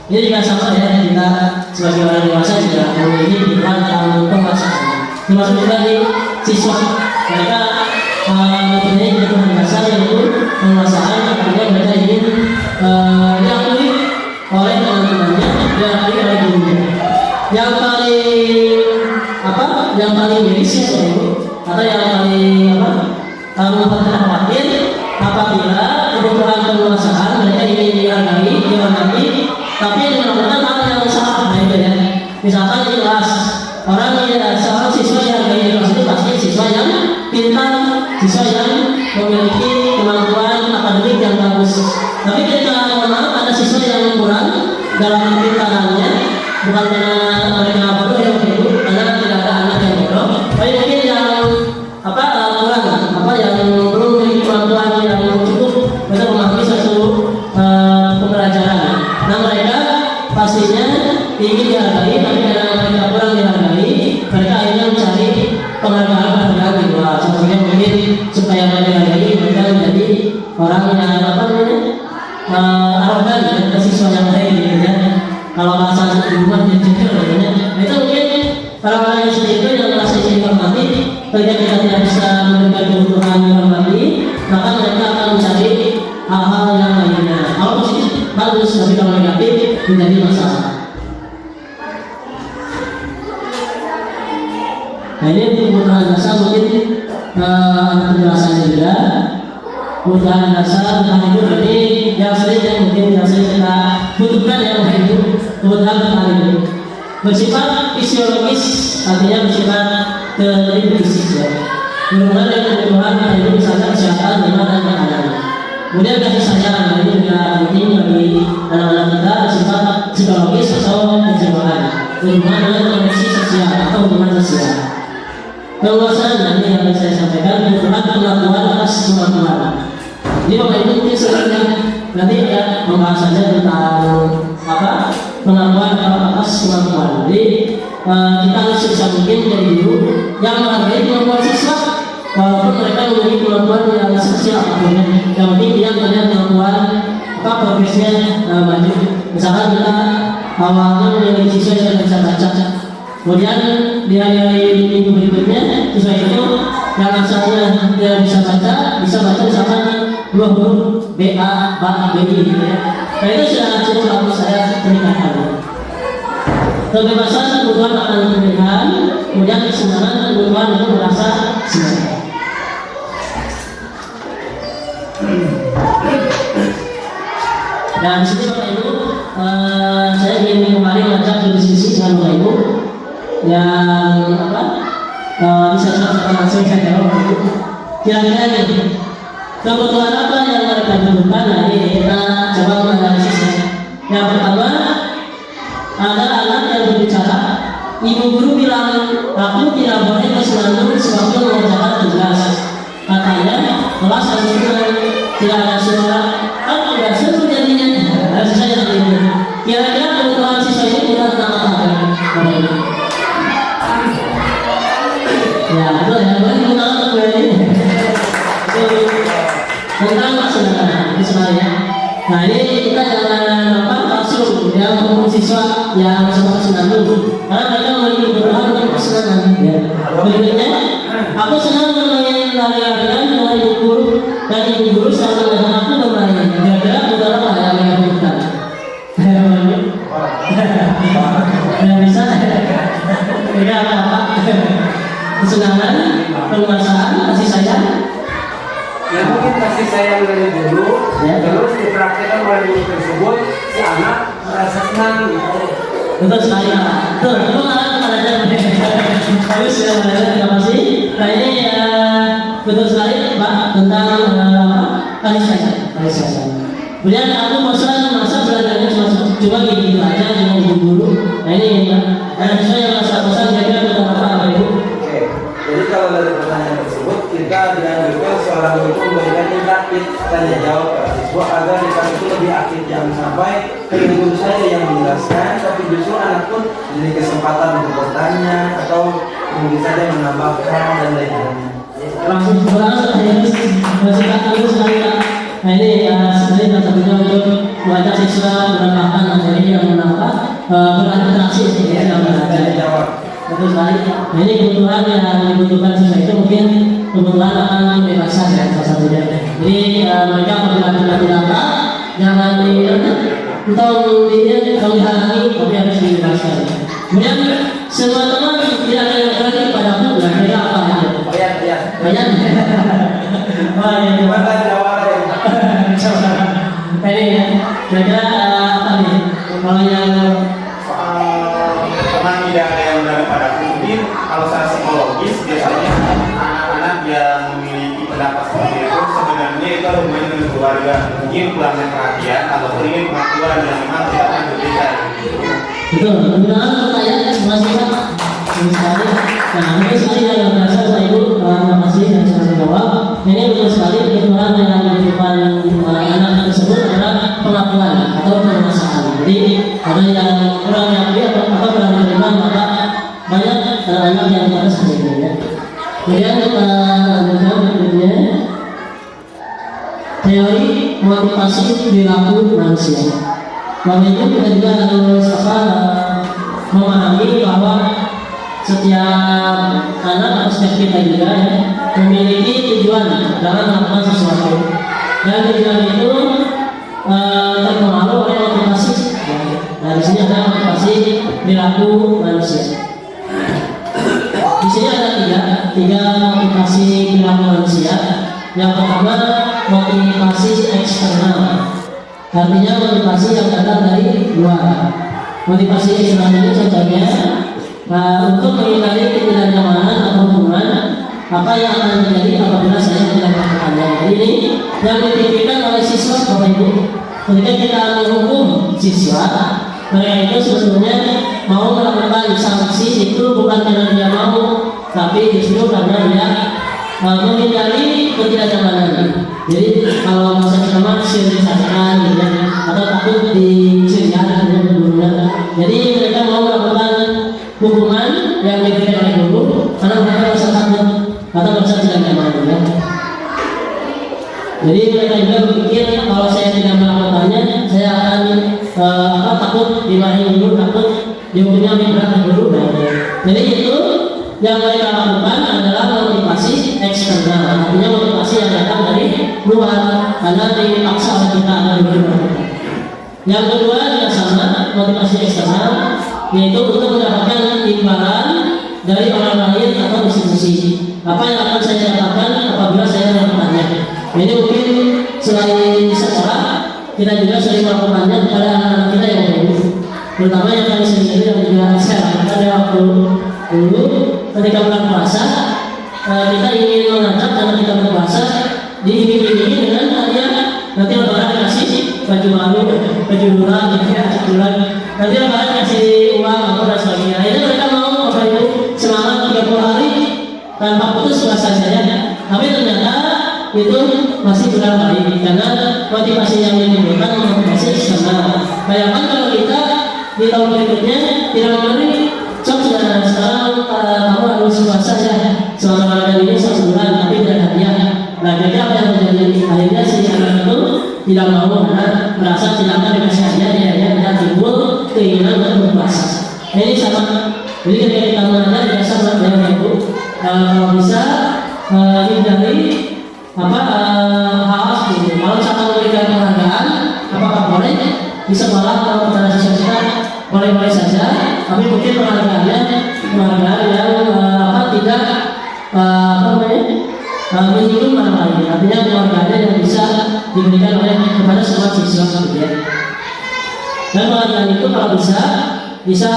Ini juga sama ya, kita sebagai orang dewasa juga memiliki kebutuhan tentang penguasaan. Termasuk juga di siswa, mereka mempunyai kebutuhan dasar yaitu penguasaan. Artinya mereka ingin diakui oleh teman-temannya, diakui oleh gurunya. Yang paling miris ya atau yang paling membuat khawatir apabila kebutuhan penguasaan mereka ingin dihargai, dihormati, tapi melakukan hal yang salah. Nah itu ya, misalkan di kelas seorang siswa yang dihargai di kelas itu pasti siswa yang pintar, siswa yang memiliki kemampuan akademik yang bagus. Tapi ketika ada siswa yang kurang dalam kepintarannya, bukan karena mereka bodoh yang begitu, karena tidak ada anak yang bodoh, tapi mungkin yang kurang, yang belum memiliki kemampuan yang cukup untuk memahami suatu pembelajaran. Nah mereka pastinya ingin dihargai, tapi karena mereka kurang dihargai, mereka akhirnya mencari penghargaan di luar. Sebenarnya mungkin supaya mereka dihargai, mereka menjadi orang yang arogan ke siswa yang lain gitu ya. Kalau bahasa rumah jadi jujur namanya. Nah itu mungkin orang-orang yang seperti itu yang merasa ingin dihormati, ketika kita tidak bisa memberikan kebutuhan dihormati, maka mereka akan mencari hal-hal yang lainnya. Kalau positif bagus, tapi kalau negatif menjadi masalah. Nah ini kebutuhan dasar mungkin ada penjelasannya juga. Kebutuhan dasar bertahan hidup berarti yang sering kita butuhkan yang hidup, kebutuhan bertahan hidup bersifat fisiologis, artinya bersifat fisik ya. Berhubungan dengan kebutuhan bertahan hidup misalnya kesehatan, iman dan makanan. Kemudian kasih sayang, ini juga penting bagi anak-anak kita, bersifat psikologis atau kejiwaan, berhubungan dengan koneksi sosial atau hubungan sosial. Penguasaan ini yang saya sampaikan, kebutuhan pengakuan atas kemampuan. Jadi Bapak Ibu mungkin sebenarnya nanti ada pembahasannya tentang pengakuan atas kemampuan. Jadi kita harus bisa mungkin menjadi guru yang menghargai kemampuan siswa, walaupun mereka memiliki kemampuan yang sosial. Yang penting dia punya kemampuan progresnya maju. Misalkan kita awalnya memiliki siswa yang bisa baca, kemudian di hari minggu berikutnya siswa itu yang asalnya dia bisa baca misalkan 2 huruf B, A, B, B, gitu ya. Nah itu sudah cukup bagus saya peningkatan. Kebebasan kebutuhan akan pemilihan, kemudian kesenangan kebutuhan untuk merasa senang. Dan di sini Bapak Ibu, saya ingin kembali mengajak berdiskusi dengan Bapak Ibu yang bisa langsung saya jawab. Kira-kira nih, kebutuhan apa yang kita butuhkan. Nah, ini kita coba menganalisisnya. Yang pertama, ada anak yang berbicara. Ibu guru bilang, aku tidak boleh bersenandung sebab mengerjakan tugas. Katanya, kelas harus tenang, tidak ada suara. Kan tidak seru jadinya. Harus saya itu. Kira-kira kebutuhan siswa ini kita tentang apa? Ya, betul ya. Boleh menggunakan gue ini. Tentang maksudnya, itu sebenarnya. Nah, ini kita jangan langsung yang hukum siswa yang masuk senandung, karena mereka memiliki kebutuhan untuk kesenangan. Ya. Berikutnya, aku senang bermain lari-larian dengan ibu guru dan ibu guru selalu mengajak aku bermain. Kira-kira kebutuhan apa yang mereka butuhkan? Tidak bisa. Tidak apa-apa. Kesenangan, penguasaan, kasih sayang. Ya mungkin kasih sayang dari guru, Ya. terus dipraktikkan oleh guru tersebut, si anak merasa senang gitu. Betul sekali Pak. Tuh, itu malah aja. Bagus ya, terima kasih. Nah ini betul sekali Pak tentang kasih sayang. Kasih sayang. Kemudian aku bosan masa belajarnya cuma gitu aja dengan ibu guru. Nah ini Pak. Saya merasa bosan kira-kira tentang apa Ibu? Oke, jadi kalau dari pertanyaan tersebut kita dianjurkan seorang guru memberikan interaktif tanya jawab pada siswa agar di kelas itu lebih aktif, jangan sampai guru saja yang menjelaskan, tapi justru anak pun diberi kesempatan untuk bertanya atau mungkin saja menambahkan dan lain-lainnya. Langsung berlangsung ya, masih tak tahu sekali Pak. Nah ini sebenarnya salah satunya untuk mengajak siswa menambahkan materi yang menambah berinteraksi ya dalam belajar. Jawab. Betul sekali. Nah ini kebutuhan yang dibutuhkan siswa itu mungkin kebutuhan akan kebebasan ya salah satunya. Jadi mereka apabila tidak didata jangan dihalangi tapi harus dibebaskan. Kemudian semua teman tidak ada yang berani padaku. Nah mereka apa aja? Banyak. Oh iya. Gimana jawabannya? Ini ya. Kira-kira apa nih? Kalau yang Teman tidak ada yang berani padaku. Mungkin kalau secara psikologis biasanya anak-anak yang memiliki pendapat seperti itu sebenarnya itu ada hubungannya dengan keluarga. Mungkin kurangnya perhatian atau ingin pengakuan yang memang tidak akan diberikan. betul, penggunaan pertanyaan masih sama sekali. Nah, itu sekali yang berasal Bapak Ibu, terima kasih dan sudah menjawab. Ini betul sekali kebutuhan yang dibutuhkan anak tersebut adalah pengakuan atau penguasaan. Jadi ada yang kurang diakui atau kurang diterima maka banyak anak yang pada seperti itu ya. Kemudian kita lanjutkan berikutnya teori motivasi perilaku manusia. Bapak Ibu kita juga harus memahami bahwa setiap anak atau setiap kita juga ya, memiliki tujuan dalam melakukan sesuatu. Dan tujuan itu terpengaruh oleh motivasi. Nah, di sini ada motivasi perilaku manusia. Di sini ada tiga motivasi perilaku manusia. Yang pertama motivasi eksternal. Artinya motivasi yang datang dari luar. Motivasi eksternal ini contohnya untuk menghindari ketidaknyamanan atau hubungan apa yang akan terjadi apabila saya tidak melakukannya. Ini yang dipikirkan oleh siswa Bapak Ibu. Ketika kita menghukum siswa, mereka itu sebetulnya mau melakukan sanksi itu bukan karena dia mau, tapi justru karena dia menghindari ketidaknyamanan. Jadi kalau misalnya sama sirisakan gitu ya, atau takut dicurigai dengan gurunya. Jadi mereka mau melakukan hukuman yang diberikan oleh guru karena mereka merasa takut atau merasa tidak nyaman ya. Jadi mereka juga berpikir kalau saya tidak melakukannya saya akan takut dimarahi guru, takut dihukumnya lebih berat dari guru. Jadi itu yang mereka lakukan adalah motivasi eksternal, artinya motivasi yang datang dari luar karena dipaksa oleh kita agar berubah. Yang kedua juga sama, motivasi eksternal, yaitu untuk mendapatkan imbalan dari orang lain atau institusi. Apa yang akan saya dapatkan apabila saya melakukannya? Ini mungkin selain sekolah, kita juga sering melakukannya kepada anak-anak kita yang baru, terutama yang kami sendiri yang juga saya lakukan pada waktu dulu ketika bulan puasa. Kita ingin mengajak anak kita berpuasa diiming-imingi dengan hadiah baju baru, baju murah, nanti kalian kasih uang atau dan sebagainya. Akhirnya mereka mau Bapak Ibu selama 30 hari tanpa putus puasanya ya. Tapi ternyata itu masih kurang baik karena motivasi yang ditimbulkan motivasi eksternal. Bayangkan kalau kita di tahun berikutnya tidak memberi cok sekarang kamu harus puasa ya selama Ramadan ini 1 bulan tapi tidak hadiah. Nah jadi apa yang terjadi akhirnya si anak itu tidak mau karena merasa tidak akan dikasih hadiah dia tidak timbul keinginan untuk berpuasa. Ini sama. Jadi ketika kita mengajar biasa Bapak Ibu kalau bisa hindari hal seperti kalau misalkan memberikan penghargaan apakah boleh di sekolah atau kepada siswa kita boleh-boleh saja, tapi mungkin penghargaan yang tidak menyinggung orang lain, artinya penghargaan yang bisa diberikan oleh kepada semua siswa ya. Dan penghargaan itu kalau bisa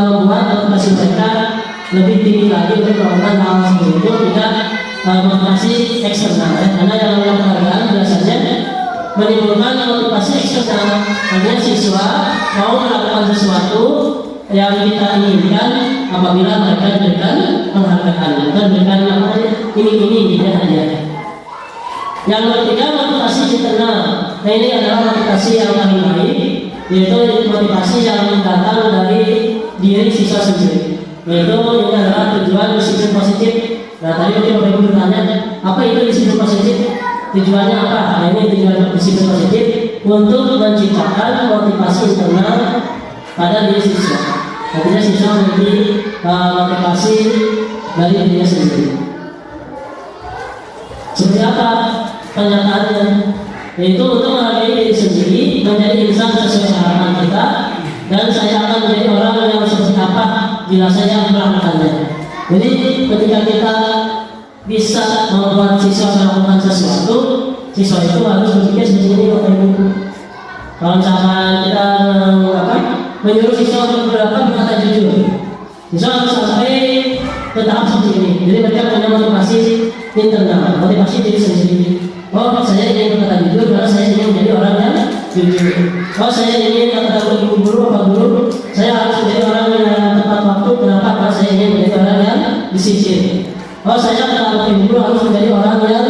membuat motivasi mereka lebih tinggi lagi untuk melakukan hal seperti itu, tidak motivasi eksternal ya. Karena yang namanya penghargaan biasanya menimbulkan motivasi eksternal, artinya siswa mau melakukan sesuatu yang kita inginkan apabila mereka diberikan penghargaan atau diberikan ini hadiah. Yang ketiga motivasi internal. Nah ini adalah motivasi yang paling baik, yaitu motivasi yang datang dari diri siswa sendiri. Yaitu ini adalah tujuan disiplin positif. Nah tadi mungkin Bapak Ibu bertanya, apa itu disiplin positif? Tujuannya apa? Nah ini tujuan disiplin positif untuk menciptakan motivasi internal pada diri siswa. Artinya siswa memiliki motivasi dari dirinya sendiri. Seperti apa pernyataannya? Yaitu untuk menghargai diri sendiri, menjadi insan sesuai harapan kita, dan saya akan menjadi orang yang seperti apa bila saya melakukannya. Jadi ketika kita bisa membuat siswa melakukan sesuatu, siswa itu harus berpikir seperti ini Bapak Ibu. Kalau misalkan kita menyuruh siswa untuk berkata jujur, siswa harus sampai ke tahap seperti ini. Jadi mereka punya motivasi internal, motivasi diri sendiri. Oh saya ingin berkata jujur karena saya ingin menjadi orang yang jujur. Oh saya ingin kata ibu guru, bapak guru, saya harus menjadi orang yang tepat waktu. Kenapa? Karena saya ingin menjadi orang yang disiplin. Oh saya kata ibu guru harus menjadi orang yang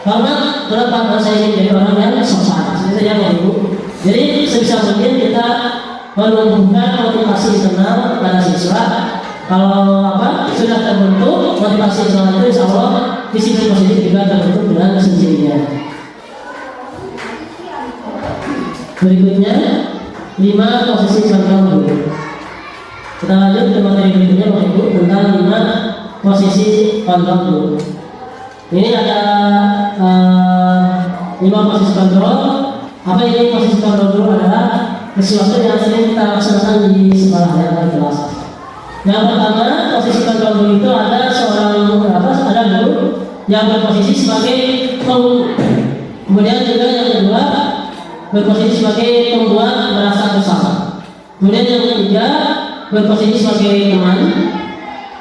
hormat. Kenapa? Karena saya ingin menjadi orang yang sopan. Seperti itu ya Ibu. Jadi sebisa mungkin kita menumbuhkan motivasi internal pada siswa. Kalau sudah terbentuk motivasi internal itu, insya Allah disiplin positif juga terbentuk dengan sendirinya. Berikutnya 5 posisi kontrol dulu. Kita lanjut ke materi berikutnya Bapak Ibu tentang 5 posisi kontrol dulu. Ini ada 5 posisi kontrol. Apa ini posisi kontrol dulu? Adalah sesuatu yang sering kita laksanakan di sekolah dan kelas. Yang pertama, posisi kontrol dulu itu ada ada guru yang berposisi sebagai pengurus. Kemudian juga yang kedua berposisi sebagai pembuat merasa bersalah. Kemudian yang ketiga berposisi sebagai teman.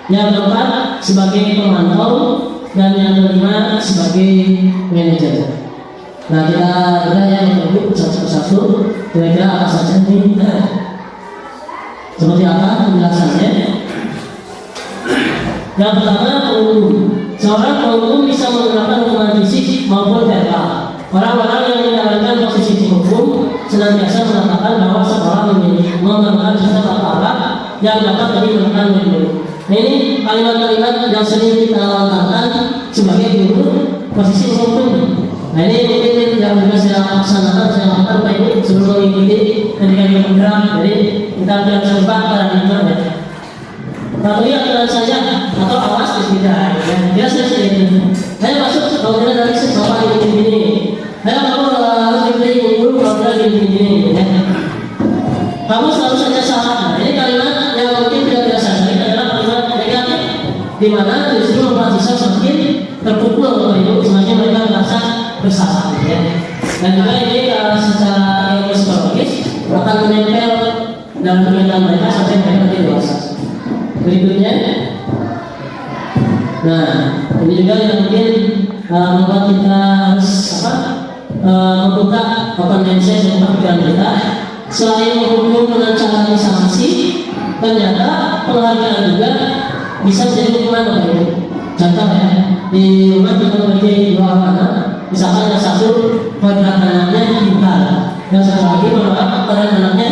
Yang keempat sebagai pemantau, dan yang kelima sebagai manajer. Nah kita ya Ibu satu persatu kira-kira apa saja nih? Seperti apa penjelasannya? Yang pertama, pengumum. Seorang pengumum bisa menggunakan hukuman fisik maupun verbal. Orang-orang yang menjalankan posisi penghukum senantiasa mengatakan bahwa seorang memerlukan sesuatu alat yang dapat menyebabkan guru. Nah ini kalimat-kalimat yang sering kita lontarkan sebagai guru posisi penghukum. Nah ini mungkin yang juga saya lakukan Bapak Ibu sebelum mengikuti ketika kita bergerak. Jadi kita akan coba paradigma ya. Lalu aturan saja atau awas tidak ya. Biasa seperti itu. Saya masuk kalau kita dari bapak ini. Saya kamu harus diberi guru kalau kita gini ya. Kamu selalu saja salah. Nah, ini kalimat yang mungkin tidak biasa. Ini adalah kalimat negatif, di mana justru membuat siswa semakin terpukul Bapak Ibu, semakin mereka merasa bersalah ya. Dan juga ini secara ilmu psikologis akan menempel dalam pikiran mereka sampai mereka nanti dewasa. Berikutnya, nah ini juga yang mungkin membuat kita harus membuka open mindset dan pikiran kita. Selain menghukum dengan cara sanksi, ternyata penghargaan juga bisa menjadi hukuman Bapak Ibu. Contoh ya, di rumah kita memiliki dua anak, misalkan yang satu kodrat anaknya pintar, yang satu lagi kodrat anaknya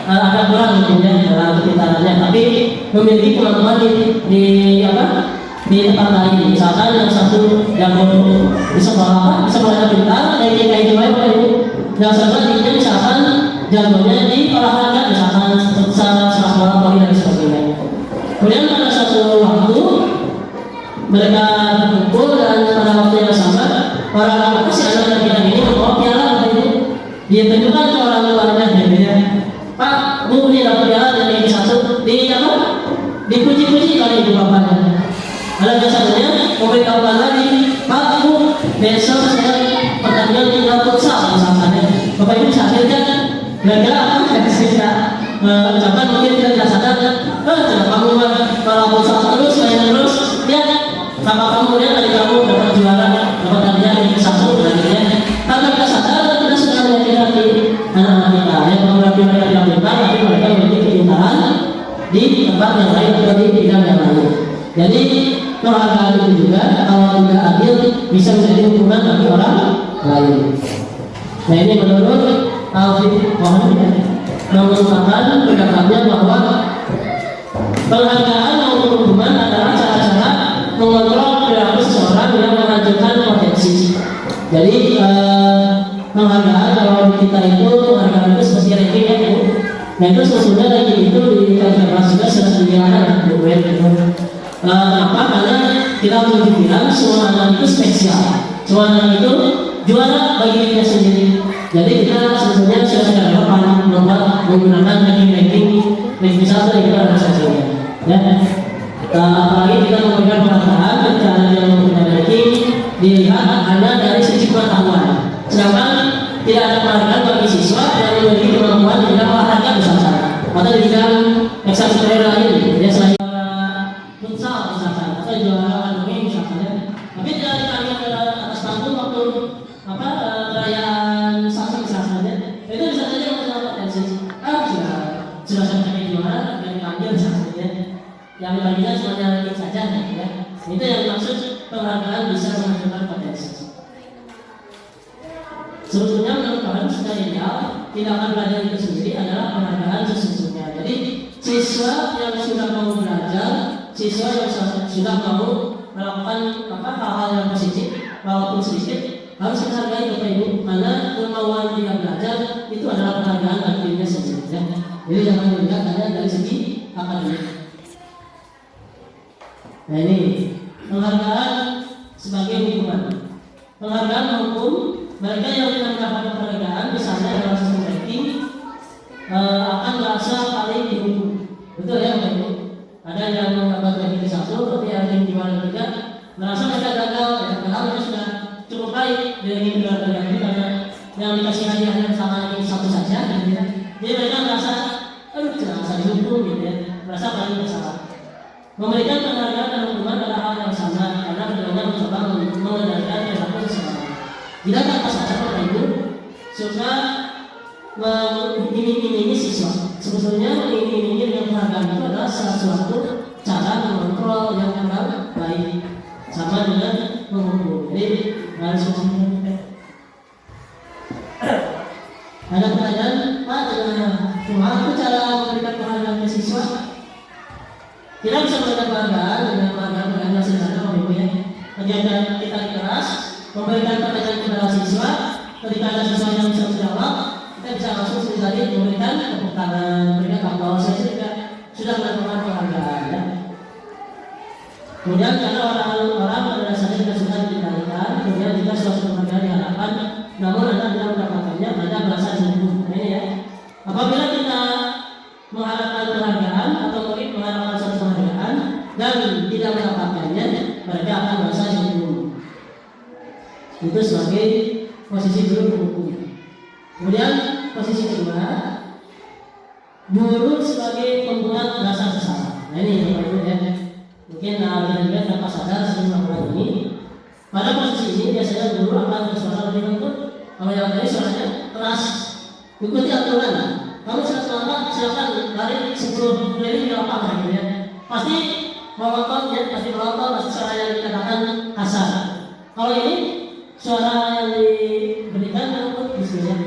agak kurang mungkin dalam kepintarannya, tapi memiliki kemampuan di tempat lain. Misalkan yang satu jago di sekolah bisa belajar pintar, kayak Bapak Ibu. Yang satu lagi misalkan jagonya di olahraga, misalkan futsal, sepak bola, voli dan sebagainya. Kemudian pada suatu waktu mereka berkumpul dan pada waktu yang sama para si anak kita ini membawa piala Bapak Ibu. Dia tunjukkan ke orang tuanya, ya, Pak, Bu, ini dapat piala dari ini satu. Dipuji-puji oleh ibu bapaknya. Ada yang satunya memberitahukan lagi, Pak, Bu, besok saya pertandingan tinggal futsal misalkan ya. Bapak Ibu bisa hadirkan kira-kira apa yang saya ucapkan, mungkin kita tidak sadar kamu kalau futsal terus, main terus, lihat kakak kamu, lihat adik kamu dapat juara, dapat hadiah yang satu dan tanpa kita sadar kita sudah melihat di anak-anak kita yang berarti mereka tidak pintar, tapi mereka memiliki kepintaran di tempat yang lain atau di bidang yang lain. Jadi penghargaan itu juga kalau tidak adil bisa menjadi hukuman bagi orang lain. Nah ini menurut Taufik Muhammad mengungkapkan pendapatnya bahwa penghargaan maupun hukuman adalah cara-cara mengontrol perilaku seseorang yang menghancurkan potensi. Jadi penghargaan kalau kita itu penghargaan itu seperti ranking ya Bu. Nah itu sesungguhnya ranking itu di kelas juga sudah dilihat Bu. Kenapa? Karena kita perlu bilang semua anak itu spesial. Semua anak itu juara bagi dirinya sendiri. Jadi kita sebetulnya sudah relevan membuat menggunakan ranking satu yang kita ada saja. Ya. Apalagi kita memberikan penghargaan cara yang menggunakan ranking dilihat hanya dari sisi pengetahuan. Sedangkan tidak ada penghargaan bagi siswa yang memiliki kemampuan di bidang olahraga misalkan atau di bidang ekstrakurikuler lain. Ya selain futsal misalkan atau juara dongeng misalkan ya. Tapi tidak ditampilkan atas panggung waktu perayaan salsa misalkan ya. Itu bisa saja mengenal potensi. Sudah sampai juara dan dipanggil misalkan ya. Yang dibagikan semuanya ranking saja ya. Itu yang dimaksud penghargaan bisa menghasilkan potensi. Sebetulnya menurut kami sudah ideal tindakan belajar itu sendiri adalah penghargaan sesungguhnya. Jadi siswa yang sudah mau belajar, siswa yang sudah mau melakukan hal-hal yang positif walaupun sedikit harus kita hargai Bapak Ibu, karena kemauan dia belajar itu adalah penghargaan bagi dirinya sendiri ya. Jadi jangan melihat hanya dari segi akademik. Nah ini penghargaan sebagai hukuman. Penghargaan hukum, mereka yang tidak mendapatkan penghargaan misalnya dalam sistem ranking akan merasa paling dihukum. Betul ya Bapak Ibu? Ada yang mendapat ranking 1, tapi ranking 2 dan 3 merasa mereka gagal, ya padahal mereka sudah cukup baik di ranking 2 dan 3 ini karena yang dikasih hadiahnya sama ranking 1 saja gitu ya. Jadi mereka merasa tidak bisa dihukum gitu ya, merasa paling bersalah. Memberikan penghargaan dan hukuman adalah hal yang sama karena keduanya mencoba mengendalikan perilaku seseorang. Tidak tanpa sadar Bapak Ibu suka mengiming-imingi siswa. Sebetulnya mengiming-imingi dengan penghargaan itu adalah salah suatu cara mengontrol yang kurang baik, sama dengan menghukum. Jadi harus ada pertanyaan, Pak, bagaimana cara memberikan penghargaan ke siswa? Kita bisa memberikan penghargaan dengan penghargaan yang sederhana Bapak Ibu ya. Kegiatan kita keras memberikan pertanyaan kepada siswa. Ketika ada siswa yang bisa menjawab, kita bisa langsung tadi memberikan tepuk tangan, memberikan aplaus. Saya juga sudah melakukan penghargaan ya. Kemudian karena orang-orang pada dasarnya kita sudah dikendalikan, kemudian kita suatu penghargaan diharapkan, namun Anda tidak mendapatkannya, Anda merasa jenuh. Nah ini ya. Apabila kita mengharapkan penghargaan atau mungkin mengharapkan suatu penghargaan dan tidak mendapatkannya, mereka akan merasa jenuh. Itu sebagai posisi guru hukum. Kemudian posisi kedua, guru sebagai pembuat rasa bersalah. Nah ini Bapak Ibu ya. Mungkin kalian dapat sadar sebelum melakukan ini. Pada posisi ini biasanya guru akan bersuara lebih lembut. Kalau 10 keliling di lapangan gitu ya. Pasti menonton ya, pasti menonton suara yang dikatakan kasar. Kalau ini suara yang diberikan lembut gitu ya.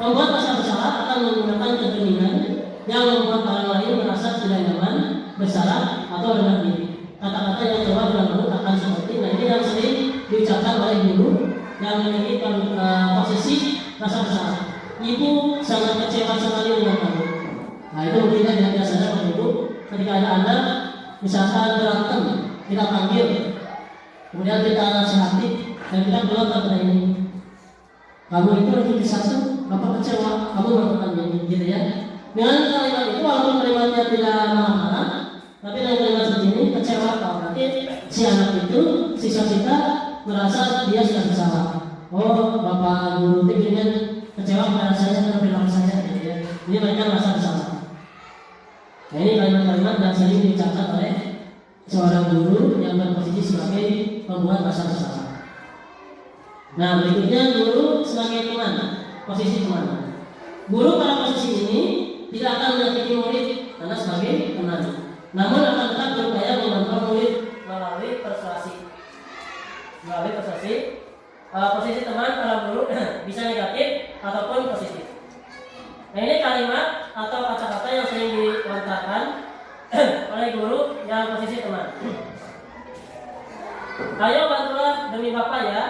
Membuat rasa bersalah akan menggunakan keheningan yang membuat orang lain merasa tidak nyaman, bersalah atau rendah diri. Kata-kata yang keluar dari mulut akan seperti ini yang sering diucapkan oleh guru yang memiliki posisi rasa bersalah. Ibu sangat kecewa sekali dengan kamu. Nah itu mungkin yang biasanya Bapak Ibu ketika ada anak misalkan berantem kita panggil, kemudian kita nasihati dan kita bilang kepada ini, kamu itu lagi di satu, Bapak kecewa, kamu melakukan ini, gitu ya. Dengan kalimat itu walaupun kalimatnya tidak marah-marah, tapi dengan kalimat seperti ini kecewa, berarti si anak itu, siswa kita merasa dia sudah bersalah. Oh, Bapak guru dengan kecewa kepada saya karena perilaku saya, gitu ya. Ini mereka merasa bersalah. Nah ini kalimat-kalimat yang sering diucapkan oleh seorang guru yang berposisi sebagai pembuat rasa bersalah. Nah berikutnya guru sebagai teman, posisi teman. Guru pada posisi ini tidak akan menyakiti murid karena sebagai teman, namun akan tetap berupaya mengontrol murid melalui persuasi. Posisi teman para guru bisa negatif ataupun positif. Nah ini kalimat atau kata-kata yang sering dilontarkan oleh guru yang posisi teman. Ayo bantulah demi Bapak ya.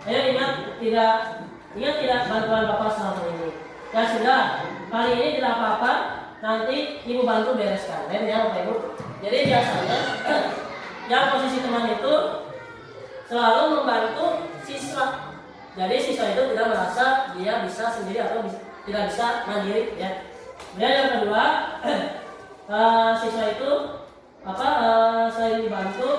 Ayo ingat tidak bantuan Bapak selama ini. Ya sudah, kali ini tidak apa-apa, nanti Ibu bantu bereskan. Ya Bapak Ibu. Jadi biasanya yang posisi teman itu selalu membantu siswa. Jadi siswa itu tidak merasa dia bisa sendiri atau tidak bisa mandiri ya. Kemudian yang kedua, siswa itu selain dibantu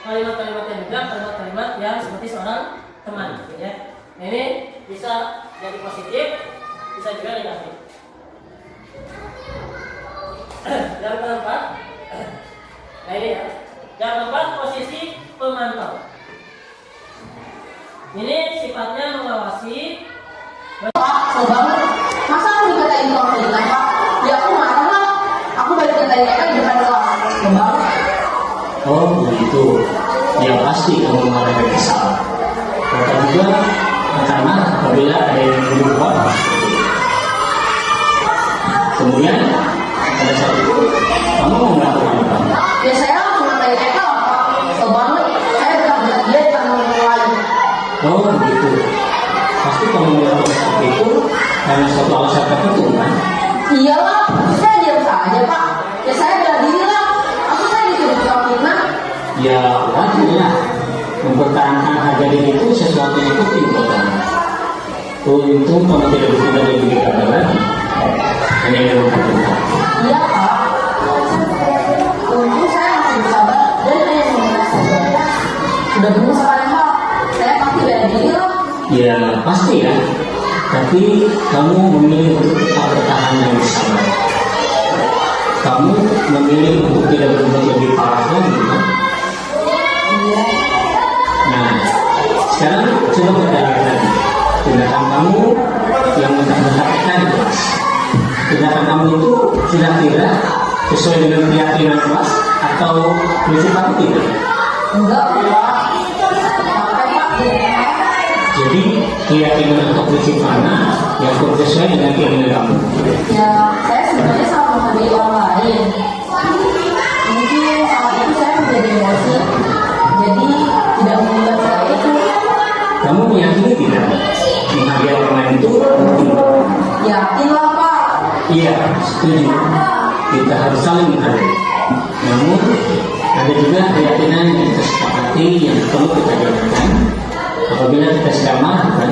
kalimat-kalimatnya juga kalimat-kalimat yang seperti seorang teman gitu ya. Nah, ini bisa jadi positif, bisa juga negatif. Yang keempat, nah ini ya. Yang keempat posisi pemantau. Ini sifatnya mengawasi. Masa aku dikatain kalau tadi Pak? Ya aku marah lah. Aku balik katain mereka di depan kelas. Oh begitu. Ya pasti kamu marah dan kesal. Bapak juga karena apabila ada yang berubah. Kemudian pada saat itu kamu mau melakukan apa? Ya saya langsung ngatain mereka lah Pak. Kesel banget. Saya benar-benar dia di tangan orang lain. Oh begitu. Pasti kamu melakukan seperti itu karena suatu alasan tertentu kan? Iyalah, saya diam saja Pak. Ya saya bela diri lah. Aku saya disuruh tukang fitnah. Ya wajar lah. Mempertahankan harga diri itu sesuatu yang penting buat kamu. Untung kamu tidak bertindak lebih dekat lagi. Hanya yang berkata. Iya Pak. Untung saya masih bersabar dan hanya meminta saja. Sudah benar sekali Pak. Saya pasti bela diri lah. Ya pasti ya. Tapi kamu memilih untuk tetap bertahan dan bersabar. Kamu memilih untuk tidak berbuat lebih parah lagi kan? Nah, sekarang coba pertanyakan lagi. Tindakan kamu yang mentak-mentakkan kelas. Tindakan kamu itu sudah tidak sesuai dengan keyakinan kelas atau prinsip kamu tidak? Enggak Pak. Sampai Pak. Jadi keyakinan atau prinsip mana yang sesuai dengan keinginan kamu? Ya, saya sebenarnya sangat menghargai orang lain. Mungkin saat itu saya menjadi emosi, jadi tidak membuat saya itu. Kamu meyakini tidak menghargai orang lain itu penting? Yakinlah Pak. Iya, setuju. Kita harus saling menghargai. Namun ada juga keyakinan yang kita sepakati yang perlu kita jalankan apabila kita sedang marah kan?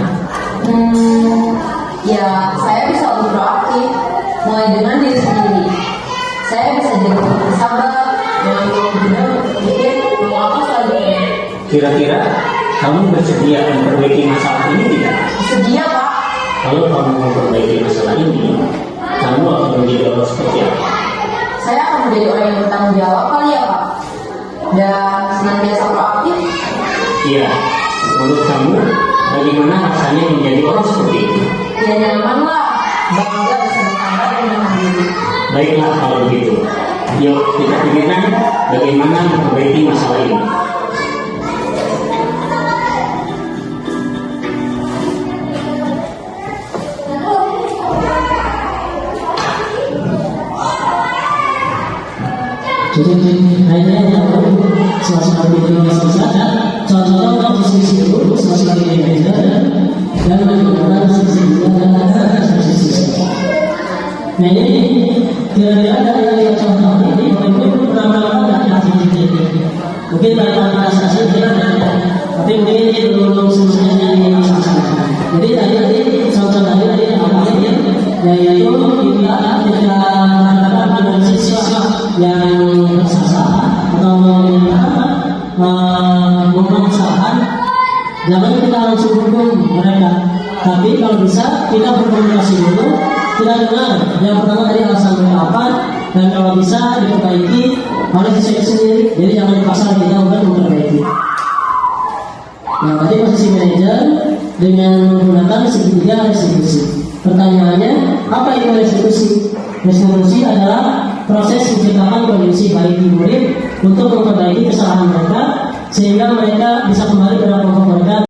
Ya, saya bisa lebih proaktif, mulai dengan diri sendiri. Saya bisa jadi lebih bersabar, dengan berpikir mau apa selanjutnya. Kira-kira kamu bersedia memperbaiki masalah ini tidak? Sedia Pak. Kalau kamu memperbaiki masalah ini, kamu akan menjadi orang seperti apa? Saya akan menjadi orang yang bertanggung jawab kali ya Pak. Dan senantiasa proaktif. Iya, menurut kamu bagaimana rasanya menjadi orang seperti itu? Ya nyaman lah, bangga bisa bertambah dan menahan diri. Baiklah kalau begitu. Yuk kita pikirkan bagaimana memperbaiki masalah ini. Jadi hanya suasana video saja. Contohnya untuk sisi dulu, suasana video dan menggunakan sisi sisi. Nah ini kira-kira dari contoh ini, mungkin pertama ada sisi mungkin ada asasi tapi mungkin ini belum semuanya di sana. Jadi tadi contoh tadi apa yaitu kita menghadapkan dengan siswa yang bersalah atau memaksakan, jangan kita langsung hukum mereka, tapi kalau bisa kita berkomunikasi dulu, kita dengar yang pertama tadi alasan mereka apa, dan kalau bisa diperbaiki oleh siswa sendiri, jadi jangan dipaksa kita untuk memperbaiki. Nah, tadi posisi manajer dengan menggunakan segitiga restitusi. Pertanyaannya, apa itu restitusi? Restitusi adalah proses menciptakan kondisi bagi murid untuk memperbaiki kesalahan mereka sehingga mereka bisa kembali ke kelompok mereka